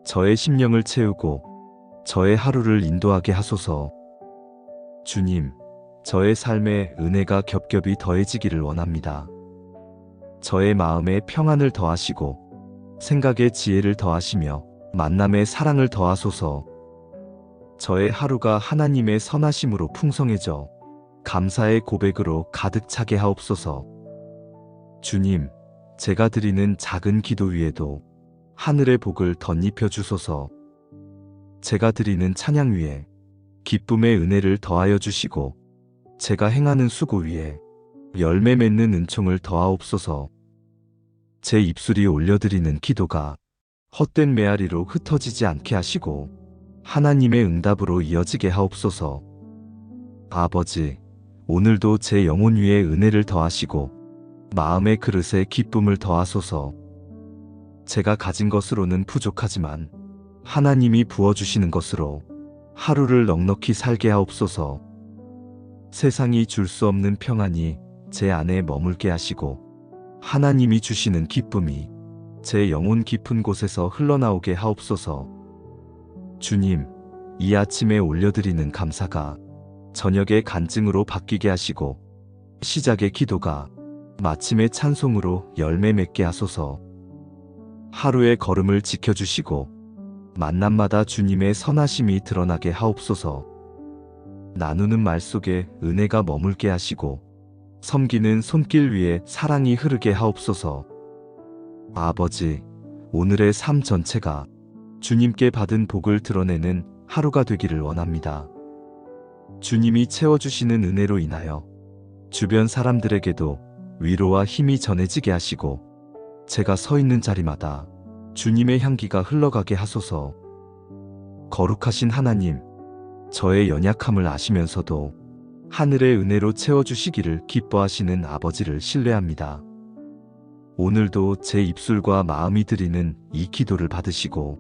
저의 심령을 채우고 저의 하루를 인도하게 하소서. 주님, 저의 삶에 은혜가 겹겹이 더해지기를 원합니다. 저의 마음에 평안을 더하시고 생각에 지혜를 더하시며 만남에 사랑을 더하소서. 저의 하루가 하나님의 선하심으로 풍성해져 감사의 고백으로 가득 차게 하옵소서. 주님, 제가 드리는 작은 기도 위에도 하늘의 복을 덧입혀 주소서. 제가 드리는 찬양 위에 기쁨의 은혜를 더하여 주시고 제가 행하는 수고 위에 열매 맺는 은총을 더하옵소서. 제 입술이 올려드리는 기도가 헛된 메아리로 흩어지지 않게 하시고 하나님의 응답으로 이어지게 하옵소서. 아버지, 오늘도 제 영혼 위에 은혜를 더하시고 마음의 그릇에 기쁨을 더하소서. 제가 가진 것으로는 부족하지만 하나님이 부어주시는 것으로 하루를 넉넉히 살게 하옵소서. 세상이 줄 수 없는 평안이 제 안에 머물게 하시고 하나님이 주시는 기쁨이 제 영혼 깊은 곳에서 흘러나오게 하옵소서. 주님, 이 아침에 올려드리는 감사가 저녁의 간증으로 바뀌게 하시고 시작의 기도가 마침의 찬송으로 열매 맺게 하소서. 하루의 걸음을 지켜주시고 만남마다 주님의 선하심이 드러나게 하옵소서. 나누는 말 속에 은혜가 머물게 하시고 섬기는 손길 위에 사랑이 흐르게 하옵소서. 아버지, 오늘의 삶 전체가 주님께 받은 복을 드러내는 하루가 되기를 원합니다. 주님이 채워주시는 은혜로 인하여 주변 사람들에게도 위로와 힘이 전해지게 하시고 제가 서 있는 자리마다 주님의 향기가 흘러가게 하소서. 거룩하신 하나님, 저의 연약함을 아시면서도 하늘의 은혜로 채워주시기를 기뻐하시는 아버지를 신뢰합니다. 오늘도 제 입술과 마음이 드리는 이 기도를 받으시고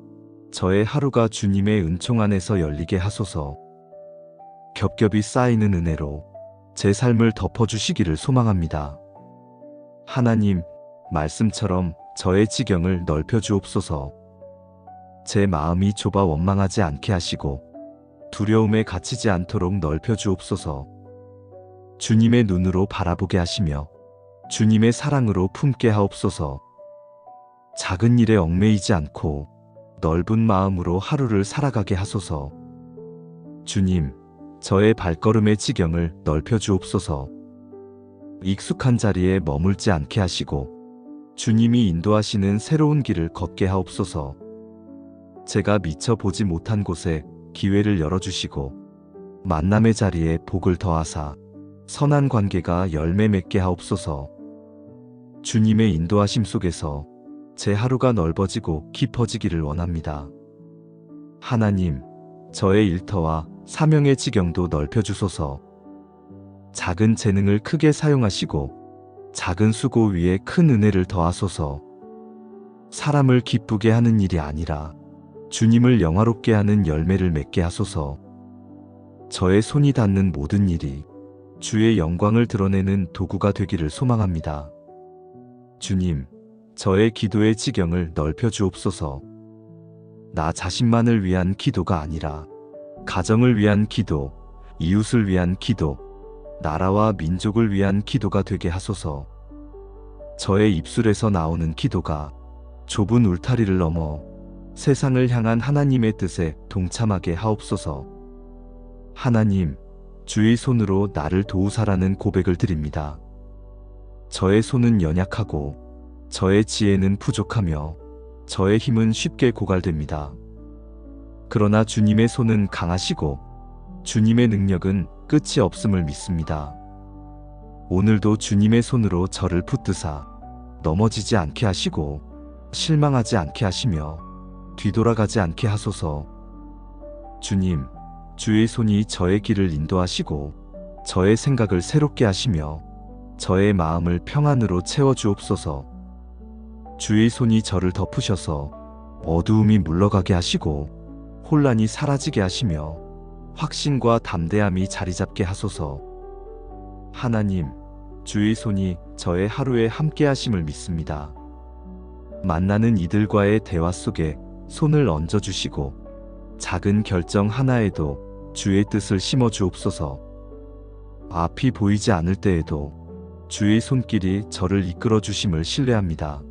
저의 하루가 주님의 은총 안에서 열리게 하소서. 겹겹이 쌓이는 은혜로 제 삶을 덮어주시기를 소망합니다. 하나님, 말씀처럼 저의 지경을 넓혀주옵소서. 제 마음이 좁아 원망하지 않게 하시고 두려움에 갇히지 않도록 넓혀주옵소서. 주님의 눈으로 바라보게 하시며 주님의 사랑으로 품게 하옵소서. 작은 일에 얽매이지 않고 넓은 마음으로 하루를 살아가게 하소서. 주님, 저의 발걸음의 지경을 넓혀주옵소서. 익숙한 자리에 머물지 않게 하시고 주님이 인도하시는 새로운 길을 걷게 하옵소서. 제가 미처 보지 못한 곳에 기회를 열어주시고 만남의 자리에 복을 더하사 선한 관계가 열매 맺게 하옵소서. 주님의 인도하심 속에서 제 하루가 넓어지고 깊어지기를 원합니다. 하나님, 저의 일터와 사명의 지경도 넓혀주소서. 작은 재능을 크게 사용하시고 작은 수고 위에 큰 은혜를 더하소서. 사람을 기쁘게 하는 일이 아니라 주님을 영화롭게 하는 열매를 맺게 하소서. 저의 손이 닿는 모든 일이 주의 영광을 드러내는 도구가 되기를 소망합니다. 주님, 저의 기도의 지경을 넓혀 주옵소서. 나 자신만을 위한 기도가 아니라 가정을 위한 기도, 이웃을 위한 기도, 나라와 민족을 위한 기도가 되게 하소서. 저의 입술에서 나오는 기도가 좁은 울타리를 넘어 세상을 향한 하나님의 뜻에 동참하게 하옵소서. 하나님, 주의 손으로 나를 도우사라는 고백을 드립니다. 저의 손은 연약하고 저의 지혜는 부족하며 저의 힘은 쉽게 고갈됩니다. 그러나 주님의 손은 강하시고 주님의 능력은 끝이 없음을 믿습니다. 오늘도 주님의 손으로 저를 붙드사 넘어지지 않게 하시고 실망하지 않게 하시며 뒤돌아가지 않게 하소서. 주님, 주의 손이 저의 길을 인도하시고 저의 생각을 새롭게 하시며 저의 마음을 평안으로 채워주옵소서. 주의 손이 저를 덮으셔서 어두움이 물러가게 하시고 혼란이 사라지게 하시며 확신과 담대함이 자리 잡게 하소서. 하나님, 주의 손이 저의 하루에 함께 하심을 믿습니다. 만나는 이들과의 대화 속에 손을 얹어주시고 작은 결정 하나에도 주의 뜻을 심어 주옵소서. 앞이 보이지 않을 때에도 주의 손길이 저를 이끌어 주심을 신뢰합니다.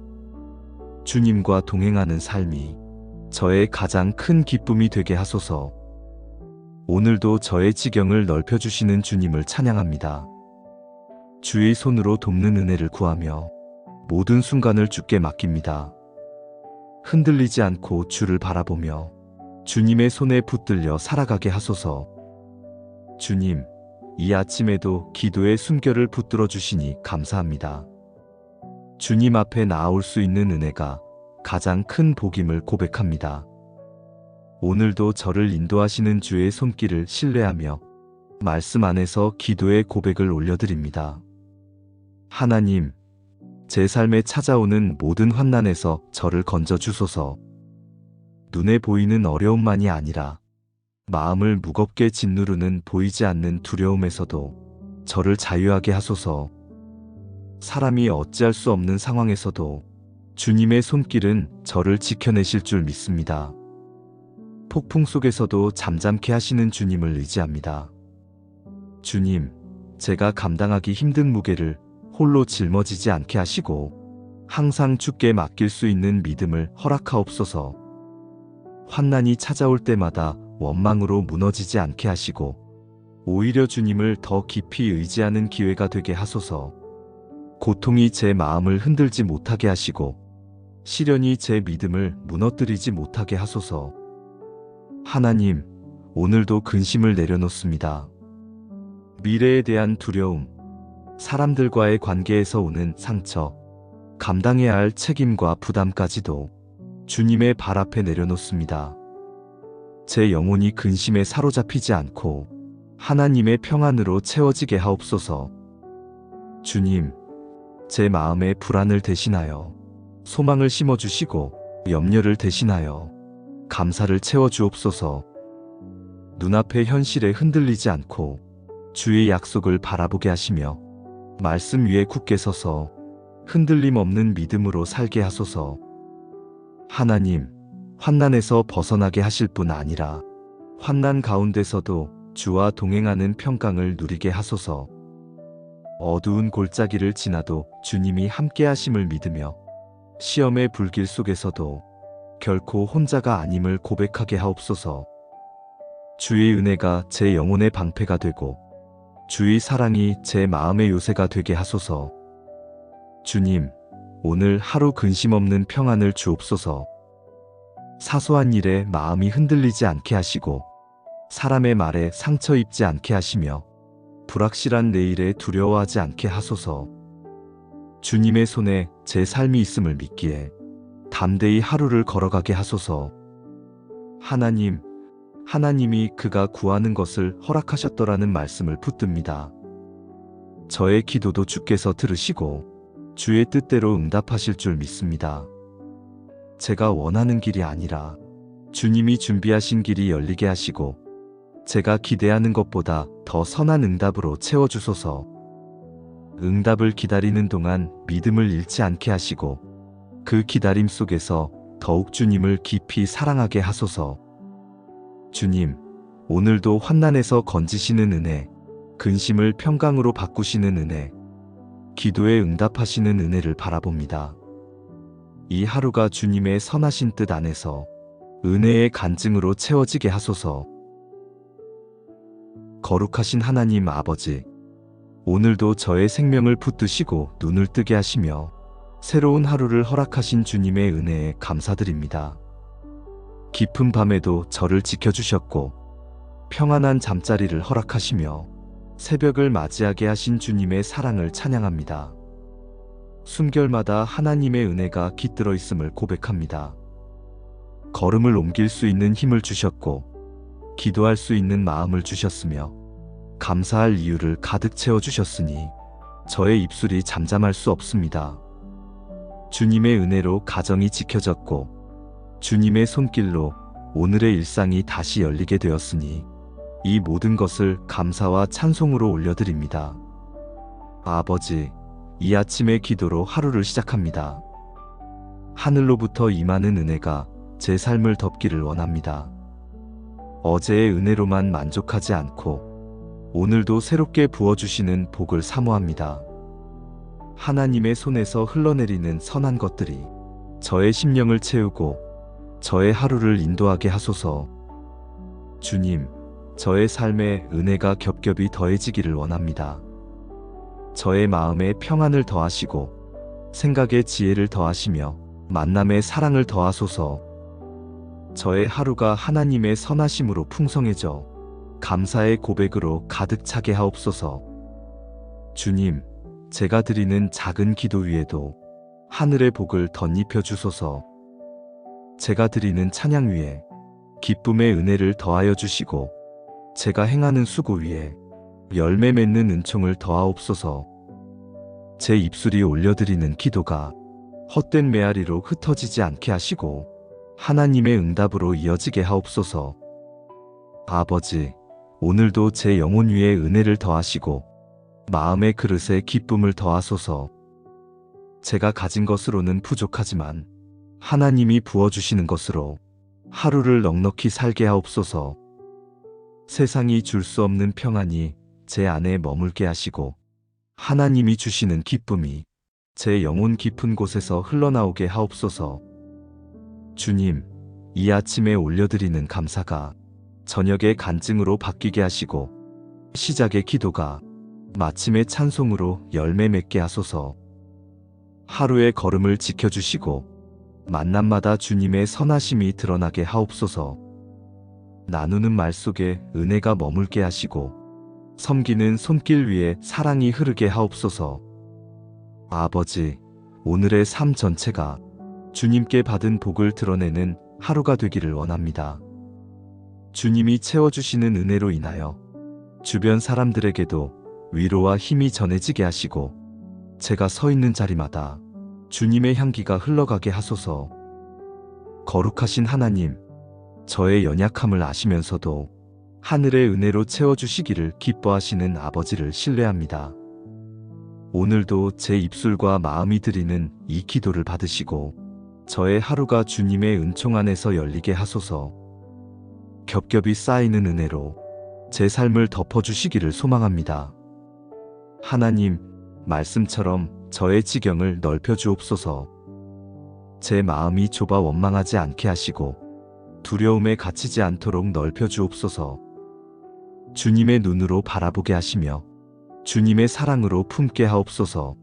주님과 동행하는 삶이 저의 가장 큰 기쁨이 되게 하소서. 오늘도 저의 지경을 넓혀주시는 주님을 찬양합니다. 주의 손으로 돕는 은혜를 구하며 모든 순간을 주께 맡깁니다. 흔들리지 않고 주를 바라보며 주님의 손에 붙들려 살아가게 하소서. 주님, 이 아침에도 기도의 숨결을 붙들어 주시니 감사합니다. 주님 앞에 나아올 수 있는 은혜가 가장 큰 복임을 고백합니다. 오늘도 저를 인도하시는 주의 손길을 신뢰하며 말씀 안에서 기도의 고백을 올려드립니다. 하나님, 제 삶에 찾아오는 모든 환난에서 저를 건져 주소서. 눈에 보이는 어려움만이 아니라 마음을 무겁게 짓누르는 보이지 않는 두려움에서도 저를 자유하게 하소서. 사람이 어찌할 수 없는 상황에서도 주님의 손길은 저를 지켜내실 줄 믿습니다. 폭풍 속에서도 잠잠케 하시는 주님을 의지합니다. 주님, 제가 감당하기 힘든 무게를 홀로 짊어지지 않게 하시고 항상 주께 맡길 수 있는 믿음을 허락하옵소서. 환난이 찾아올 때마다 원망으로 무너지지 않게 하시고 오히려 주님을 더 깊이 의지하는 기회가 되게 하소서. 고통이 제 마음을 흔들지 못하게 하시고 시련이 제 믿음을 무너뜨리지 못하게 하소서. 하나님, 오늘도 근심을 내려놓습니다. 미래에 대한 두려움, 사람들과의 관계에서 오는 상처, 감당해야 할 책임과 부담까지도 주님의 발 앞에 내려놓습니다. 제 영혼이 근심에 사로잡히지 않고 하나님의 평안으로 채워지게 하옵소서. 주님, 제 마음에 불안을 대신하여 소망을 심어주시고 염려를 대신하여 감사를 채워주옵소서. 눈앞의 현실에 흔들리지 않고 주의 약속을 바라보게 하시며 말씀 위에 굳게 서서 흔들림 없는 믿음으로 살게 하소서. 하나님, 환난에서 벗어나게 하실 뿐 아니라 환난 가운데서도 주와 동행하는 평강을 누리게 하소서. 어두운 골짜기를 지나도 주님이 함께 하심을 믿으며 시험의 불길 속에서도 결코 혼자가 아님을 고백하게 하옵소서. 주의 은혜가 제 영혼의 방패가 되고 주의 사랑이 제 마음의 요새가 되게 하소서. 주님, 오늘 하루 근심 없는 평안을 주옵소서. 사소한 일에 마음이 흔들리지 않게 하시고 사람의 말에 상처 입지 않게 하시며 불확실한 내일에 두려워하지 않게 하소서. 주님의 손에 제 삶이 있음을 믿기에 담대히 하루를 걸어가게 하소서. 하나님이 그가 구하는 것을 허락하셨더라는 말씀을 붙듭니다. 저의 기도도 주께서 들으시고 주의 뜻대로 응답하실 줄 믿습니다. 제가 원하는 길이 아니라 주님이 준비하신 길이 열리게 하시고 제가 기대하는 것보다 더 선한 응답으로 채워주소서. 응답을 기다리는 동안 믿음을 잃지 않게 하시고 그 기다림 속에서 더욱 주님을 깊이 사랑하게 하소서. 주님, 오늘도 환난에서 건지시는 은혜, 근심을 평강으로 바꾸시는 은혜, 기도에 응답하시는 은혜를 바라봅니다. 이 하루가 주님의 선하신 뜻 안에서 은혜의 간증으로 채워지게 하소서. 거룩하신 하나님 아버지, 오늘도 저의 생명을 붙드시고 눈을 뜨게 하시며 새로운 하루를 허락하신 주님의 은혜에 감사드립니다. 깊은 밤에도 저를 지켜주셨고 평안한 잠자리를 허락하시며 새벽을 맞이하게 하신 주님의 사랑을 찬양합니다. 순결마다 하나님의 은혜가 깃들어 있음을 고백합니다. 걸음을 옮길 수 있는 힘을 주셨고 기도할 수 있는 마음을 주셨으며 감사할 이유를 가득 채워주셨으니 저의 입술이 잠잠할 수 없습니다. 주님의 은혜로 가정이 지켜졌고 주님의 손길로 오늘의 일상이 다시 열리게 되었으니 이 모든 것을 감사와 찬송으로 올려드립니다. 아버지, 이 아침의 기도로 하루를 시작합니다. 하늘로부터 임하는 은혜가 제 삶을 덮기를 원합니다. 어제의 은혜로만 만족하지 않고 오늘도 새롭게 부어주시는 복을 사모합니다. 하나님의 손에서 흘러내리는 선한 것들이 저의 심령을 채우고 저의 하루를 인도하게 하소서. 주님, 저의 삶에 은혜가 겹겹이 더해지기를 원합니다. 저의 마음에 평안을 더하시고 생각에 지혜를 더하시며 만남에 사랑을 더하소서. 저의 하루가 하나님의 선하심으로 풍성해져 감사의 고백으로 가득 차게 하옵소서. 주님, 제가 드리는 작은 기도 위에도 하늘의 복을 덧입혀 주소서. 제가 드리는 찬양 위에 기쁨의 은혜를 더하여 주시고 제가 행하는 수고 위에 열매 맺는 은총을 더하옵소서. 제 입술이 올려드리는 기도가 헛된 메아리로 흩어지지 않게 하시고 하나님의 응답으로 이어지게 하옵소서. 아버지, 오늘도 제 영혼 위에 은혜를 더하시고 마음의 그릇에 기쁨을 더하소서. 제가 가진 것으로는 부족하지만 하나님이 부어주시는 것으로 하루를 넉넉히 살게 하옵소서. 세상이 줄 수 없는 평안이 제 안에 머물게 하시고 하나님이 주시는 기쁨이 제 영혼 깊은 곳에서 흘러나오게 하옵소서. 주님, 이 아침에 올려드리는 감사가 저녁의 간증으로 바뀌게 하시고 시작의 기도가 마침의 찬송으로 열매 맺게 하소서. 하루의 걸음을 지켜주시고 만남마다 주님의 선하심이 드러나게 하옵소서. 나누는 말 속에 은혜가 머물게 하시고 섬기는 손길 위에 사랑이 흐르게 하옵소서. 아버지, 오늘의 삶 전체가 주님께 받은 복을 드러내는 하루가 되기를 원합니다. 주님이 채워주시는 은혜로 인하여 주변 사람들에게도 위로와 힘이 전해지게 하시고 제가 서 있는 자리마다 주님의 향기가 흘러가게 하소서. 거룩하신 하나님, 저의 연약함을 아시면서도 하늘의 은혜로 채워주시기를 기뻐하시는 아버지를 신뢰합니다. 오늘도 제 입술과 마음이 드리는 이 기도를 받으시고 저의 하루가 주님의 은총 안에서 열리게 하소서. 겹겹이 쌓이는 은혜로 제 삶을 덮어주시기를 소망합니다. 하나님, 말씀처럼 저의 지경을 넓혀주옵소서. 제 마음이 좁아 원망하지 않게 하시고 두려움에 갇히지 않도록 넓혀주옵소서. 주님의 눈으로 바라보게 하시며 주님의 사랑으로 품게 하옵소서.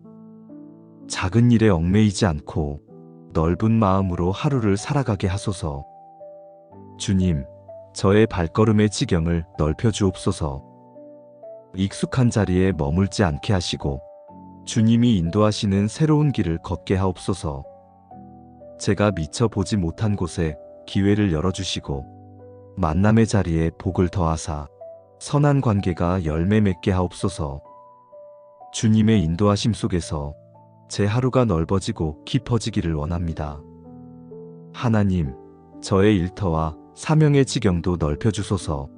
작은 일에 얽매이지 않고 넓은 마음으로 하루를 살아가게 하소서. 주님, 저의 발걸음의 지경을 넓혀 주옵소서. 익숙한 자리에 머물지 않게 하시고 주님이 인도하시는 새로운 길을 걷게 하옵소서. 제가 미처 보지 못한 곳에 기회를 열어주시고 만남의 자리에 복을 더하사 선한 관계가 열매 맺게 하옵소서. 주님의 인도하심 속에서 제 하루가 넓어지고 깊어지기를 원합니다. 하나님, 저의 일터와 사명의 지경도 넓혀주소서.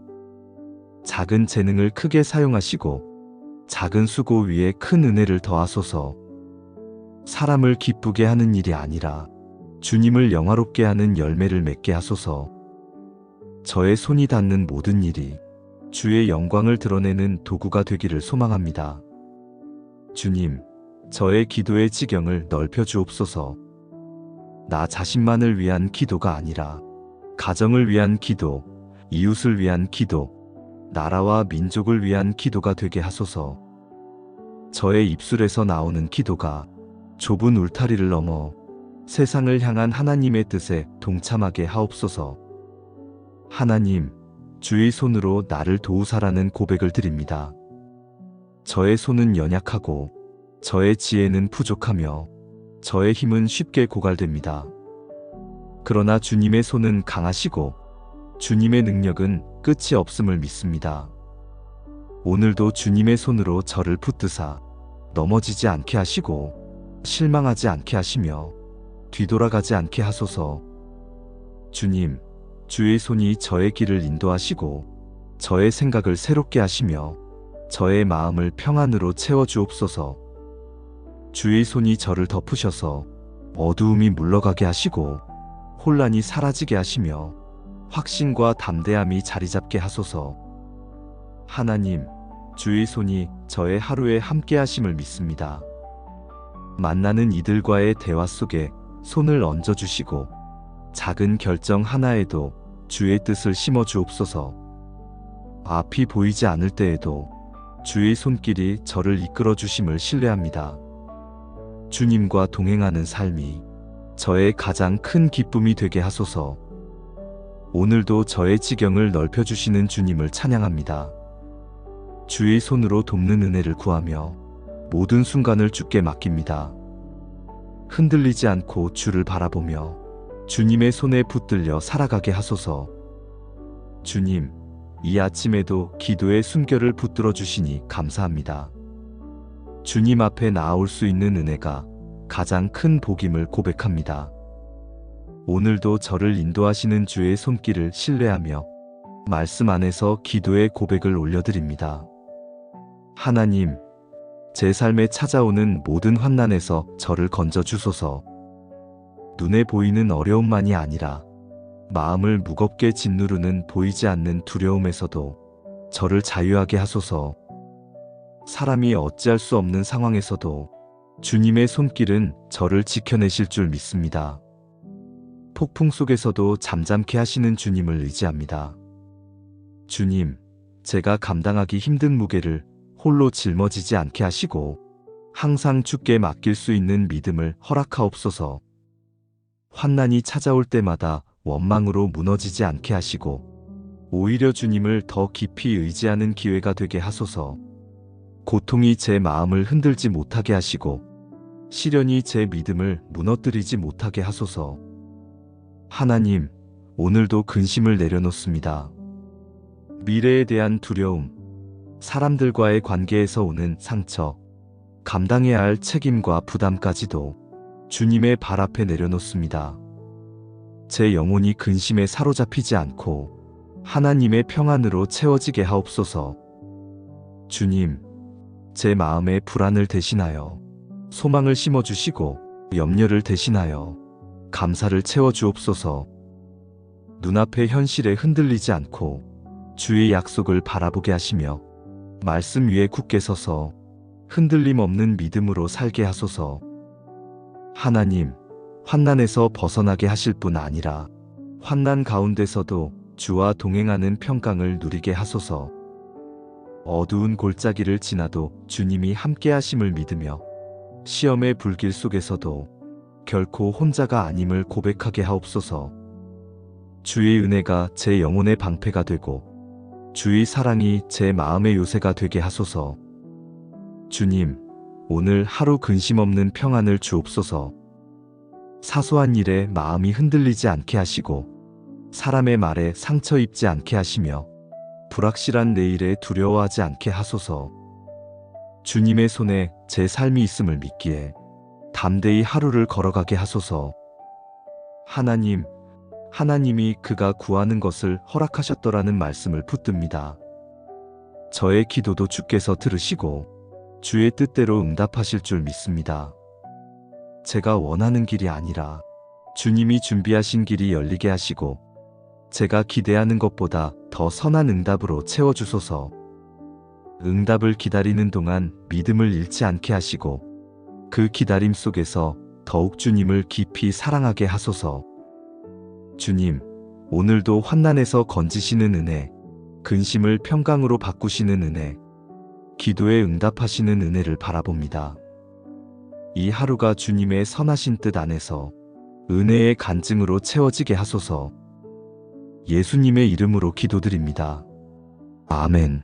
작은 재능을 크게 사용하시고 작은 수고 위에 큰 은혜를 더하소서. 사람을 기쁘게 하는 일이 아니라 주님을 영화롭게 하는 열매를 맺게 하소서. 저의 손이 닿는 모든 일이 주의 영광을 드러내는 도구가 되기를 소망합니다. 주님, 저의 기도의 지경을 넓혀 주옵소서. 나 자신만을 위한 기도가 아니라 가정을 위한 기도, 이웃을 위한 기도, 나라와 민족을 위한 기도가 되게 하소서. 저의 입술에서 나오는 기도가 좁은 울타리를 넘어 세상을 향한 하나님의 뜻에 동참하게 하옵소서. 하나님, 주의 손으로 나를 도우사라는 고백을 드립니다. 저의 손은 연약하고 저의 지혜는 부족하며 저의 힘은 쉽게 고갈됩니다. 그러나 주님의 손은 강하시고 주님의 능력은 끝이 없음을 믿습니다. 오늘도 주님의 손으로 저를 붙드사 넘어지지 않게 하시고 실망하지 않게 하시며 뒤돌아가지 않게 하소서. 주님, 주의 손이 저의 길을 인도하시고 저의 생각을 새롭게 하시며 저의 마음을 평안으로 채워주옵소서. 주의 손이 저를 덮으셔서 어두움이 물러가게 하시고 혼란이 사라지게 하시며 확신과 담대함이 자리잡게 하소서. 하나님, 주의 손이 저의 하루에 함께 하심을 믿습니다. 만나는 이들과의 대화 속에 손을 얹어주시고 작은 결정 하나에도 주의 뜻을 심어 주옵소서. 앞이 보이지 않을 때에도 주의 손길이 저를 이끌어 주심을 신뢰합니다. 주님과 동행하는 삶이 저의 가장 큰 기쁨이 되게 하소서. 오늘도 저의 지경을 넓혀주시는 주님을 찬양합니다. 주의 손으로 돕는 은혜를 구하며 모든 순간을 주께 맡깁니다. 흔들리지 않고 주를 바라보며 주님의 손에 붙들려 살아가게 하소서. 주님, 이 아침에도 기도의 숨결을 붙들어 주시니 감사합니다. 주님 앞에 나아올 수 있는 은혜가 가장 큰 복임을 고백합니다. 오늘도 저를 인도하시는 주의 손길을 신뢰하며 말씀 안에서 기도의 고백을 올려드립니다. 하나님, 제 삶에 찾아오는 모든 환난에서 저를 건져 주소서. 눈에 보이는 어려움만이 아니라 마음을 무겁게 짓누르는 보이지 않는 두려움에서도 저를 자유하게 하소서. 사람이 어찌할 수 없는 상황에서도 주님의 손길은 저를 지켜내실 줄 믿습니다. 폭풍 속에서도 잠잠케 하시는 주님을 의지합니다. 주님, 제가 감당하기 힘든 무게를 홀로 짊어지지 않게 하시고 항상 주께 맡길 수 있는 믿음을 허락하옵소서. 환난이 찾아올 때마다 원망으로 무너지지 않게 하시고 오히려 주님을 더 깊이 의지하는 기회가 되게 하소서. 고통이 제 마음을 흔들지 못하게 하시고 시련이 제 믿음을 무너뜨리지 못하게 하소서. 하나님, 오늘도 근심을 내려놓습니다. 미래에 대한 두려움, 사람들과의 관계에서 오는 상처, 감당해야 할 책임과 부담까지도 주님의 발 앞에 내려놓습니다. 제 영혼이 근심에 사로잡히지 않고 하나님의 평안으로 채워지게 하옵소서. 주님, 제 마음에 불안을 대신하여 소망을 심어주시고 염려를 대신하여 감사를 채워주옵소서. 눈앞의 현실에 흔들리지 않고 주의 약속을 바라보게 하시며 말씀 위에 굳게 서서 흔들림 없는 믿음으로 살게 하소서. 하나님, 환난에서 벗어나게 하실 뿐 아니라 환난 가운데서도 주와 동행하는 평강을 누리게 하소서. 어두운 골짜기를 지나도 주님이 함께 하심을 믿으며 시험의 불길 속에서도 결코 혼자가 아님을 고백하게 하옵소서. 주의 은혜가 제 영혼의 방패가 되고 주의 사랑이 제 마음의 요새가 되게 하소서. 주님, 오늘 하루 근심 없는 평안을 주옵소서. 사소한 일에 마음이 흔들리지 않게 하시고 사람의 말에 상처 입지 않게 하시며 불확실한 내일에 두려워하지 않게 하소서. 주님의 손에 제 삶이 있음을 믿기에 담대히 하루를 걸어가게 하소서. 하나님, 하나님이 그가 구하는 것을 허락하셨더라는 말씀을 붙듭니다. 저의 기도도 주께서 들으시고 주의 뜻대로 응답하실 줄 믿습니다. 제가 원하는 길이 아니라 주님이 준비하신 길이 열리게 하시고 제가 기대하는 것보다 더 선한 응답으로 채워주소서. 응답을 기다리는 동안 믿음을 잃지 않게 하시고 그 기다림 속에서 더욱 주님을 깊이 사랑하게 하소서. 주님, 오늘도 환난에서 건지시는 은혜, 근심을 평강으로 바꾸시는 은혜, 기도에 응답하시는 은혜를 바라봅니다. 이 하루가 주님의 선하신 뜻 안에서 은혜의 간증으로 채워지게 하소서. 예수님의 이름으로 기도드립니다. 아멘.